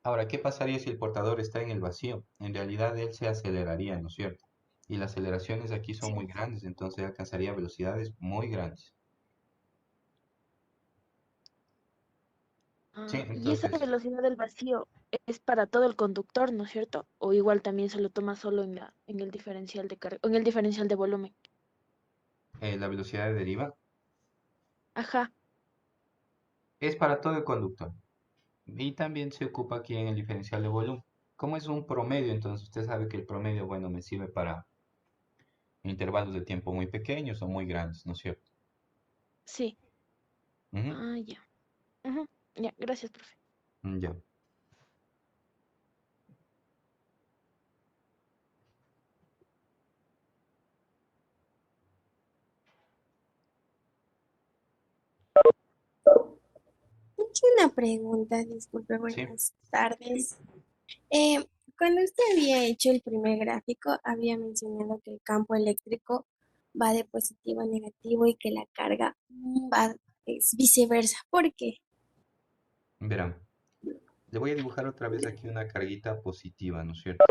Speaker 1: Ahora, ¿qué pasaría si el portador está en el vacío? En realidad él se aceleraría, ¿no es cierto? Y las aceleraciones aquí son muy grandes, entonces alcanzaría velocidades muy grandes. Sí,
Speaker 7: y esa
Speaker 1: entonces
Speaker 7: velocidad del vacío es para todo el conductor, ¿no es cierto? ¿O igual también se lo toma solo en el diferencial de carga, en el diferencial de volumen?
Speaker 1: la velocidad de deriva
Speaker 7: Ajá.
Speaker 1: es para todo el conductor. Y también se ocupa aquí en el diferencial de volumen. Como es un promedio, entonces usted sabe que el promedio, bueno, me sirve para intervalos de tiempo muy pequeños o muy grandes, ¿no es cierto?
Speaker 7: Sí.
Speaker 1: Ujú.
Speaker 7: Ah, ya. Ujú. Ya, gracias, profe.
Speaker 1: Ya.
Speaker 10: Una pregunta, disculpe,
Speaker 1: Sí,
Speaker 10: buenas tardes. Eh, Cuando usted había hecho el primer gráfico, había mencionado que el campo eléctrico va de positivo a negativo y que la carga va es viceversa. ¿Por qué?
Speaker 1: verán. Le voy a dibujar otra vez aquí una carguita positiva, ¿no es cierto?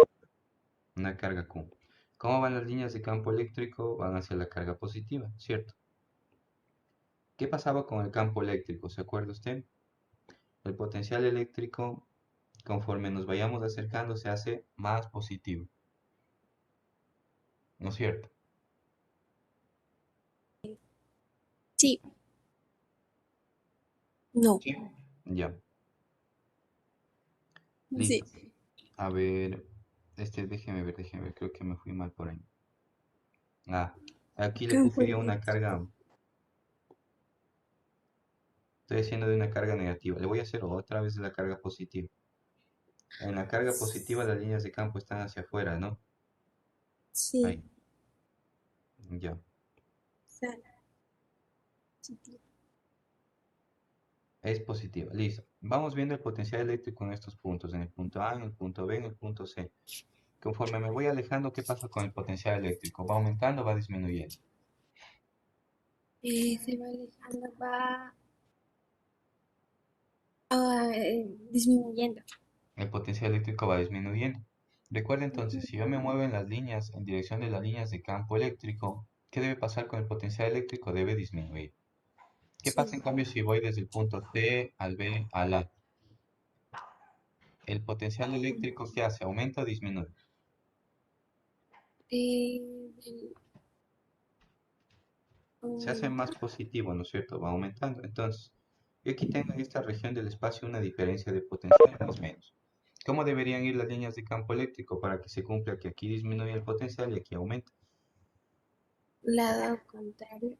Speaker 1: Una carga Q. ¿Cómo van las líneas de campo eléctrico? Van hacia la carga positiva, ¿cierto? ¿Qué pasaba con el campo eléctrico? ¿Se acuerda usted? El potencial eléctrico, conforme nos vayamos acercando, se hace más positivo, ¿no es cierto?
Speaker 10: Sí, no,
Speaker 1: Sí. Ya,
Speaker 10: sí.
Speaker 1: listo. A ver, déjeme ver, creo que me fui mal por ahí. Ah, aquí le
Speaker 10: Campo
Speaker 1: puse yo una
Speaker 10: eléctrico.
Speaker 1: carga, estoy haciendo de una carga negativa. Le voy a hacer otra vez de la carga positiva. En la carga positiva las líneas de campo están hacia afuera, ¿no?
Speaker 10: Sí,
Speaker 1: Ahí, ya.
Speaker 10: sale positivo.
Speaker 1: Es positiva, listo. Vamos viendo el potencial eléctrico en estos puntos, en el punto A, en el punto B, en el punto C. Conforme me voy alejando, ¿qué pasa con el potencial eléctrico? ¿Va aumentando o va disminuyendo?
Speaker 10: se va alejando, va disminuyendo.
Speaker 1: El potencial eléctrico va disminuyendo. Recuerda entonces, si yo me muevo en las líneas, en dirección de las líneas de campo eléctrico, ¿qué debe pasar con el potencial eléctrico? Debe disminuir. ¿Qué pasa
Speaker 10: Sí.
Speaker 1: en cambio si voy desde el punto T al B al A? ¿El potencial eléctrico qué hace? ¿Aumenta o disminuye?
Speaker 10: Del
Speaker 1: Se hace
Speaker 10: aumento.
Speaker 1: más positivo, ¿no es cierto? Va aumentando. Entonces, yo aquí tengo en esta región del espacio una diferencia de potencial más o menos. ¿Cómo deberían ir las líneas de campo eléctrico para que se cumpla que aquí disminuye el potencial y aquí aumenta?
Speaker 10: Lado contrario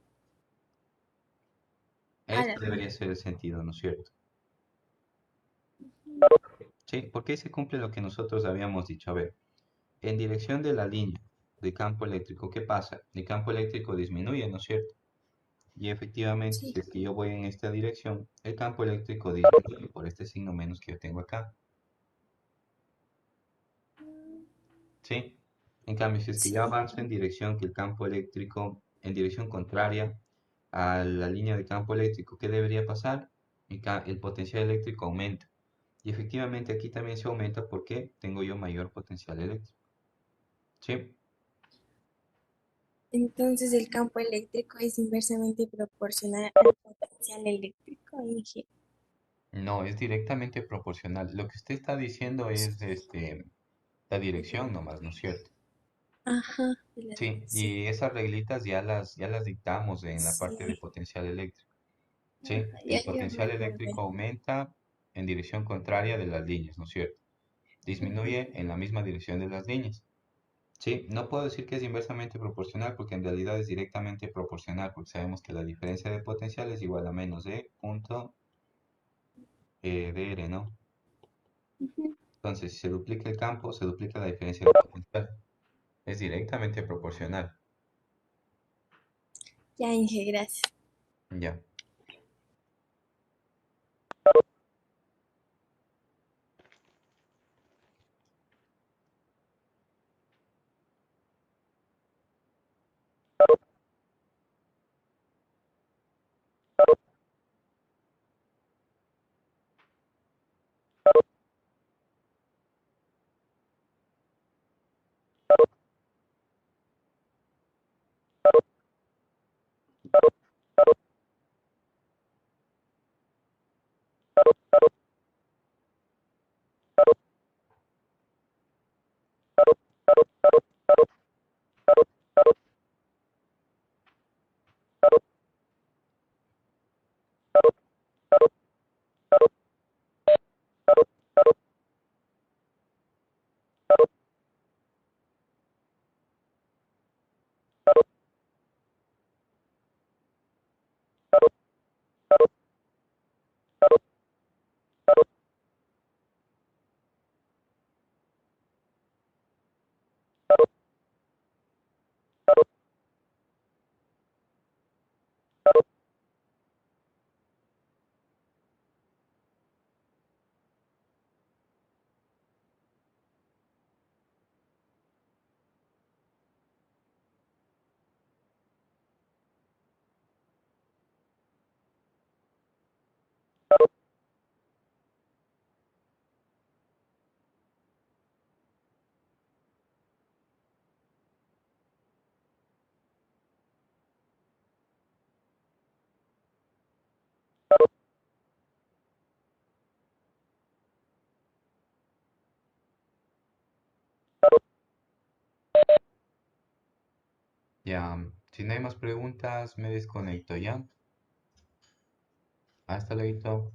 Speaker 10: a
Speaker 1: Este
Speaker 10: la
Speaker 1: debería ser el sentido, ¿no es cierto? Sí, porque ahí se cumple lo que nosotros habíamos dicho. A ver, en dirección de la línea de campo eléctrico, ¿qué pasa? El campo eléctrico disminuye, ¿no es cierto? Y efectivamente,
Speaker 10: sí.
Speaker 1: si es que yo voy en esta dirección, el campo eléctrico disminuye por este signo menos que yo tengo acá. ¿Sí? En cambio, si es que yo
Speaker 10: Sí.
Speaker 1: avanzo en dirección que el campo eléctrico, en dirección contraria a la línea de campo eléctrico, ¿qué debería pasar? El potencial eléctrico aumenta. Y efectivamente aquí también se aumenta porque tengo yo mayor potencial eléctrico. ¿Sí?
Speaker 10: Entonces el campo eléctrico es inversamente proporcional al potencial eléctrico. Dije,
Speaker 1: No, es directamente proporcional. Lo que usted está diciendo es la dirección nomás, ¿no es cierto?
Speaker 10: ajá, de la
Speaker 1: Sí,
Speaker 10: dirección.
Speaker 1: y esas reglitas ya las dictamos en la parte de
Speaker 10: Sí,
Speaker 1: potencial eléctrico. Sí,
Speaker 10: ajá,
Speaker 1: el
Speaker 10: ya me
Speaker 1: potencial
Speaker 10: acordé.
Speaker 1: eléctrico aumenta en dirección contraria de las líneas, ¿no es cierto?
Speaker 10: Ujú.
Speaker 1: Disminuye en la misma dirección de las líneas. Sí, no puedo decir que es inversamente proporcional porque en realidad es directamente proporcional porque sabemos que la diferencia de potencial es igual a menos E punto dr, ¿no?
Speaker 10: Ujú.
Speaker 1: Entonces, si se duplica el campo, se duplica la diferencia de potencial. Es directamente proporcional.
Speaker 10: Ya, Inge, gracias.
Speaker 1: Ya. Ya, si no hay más preguntas, me desconecto ya. Hasta luego.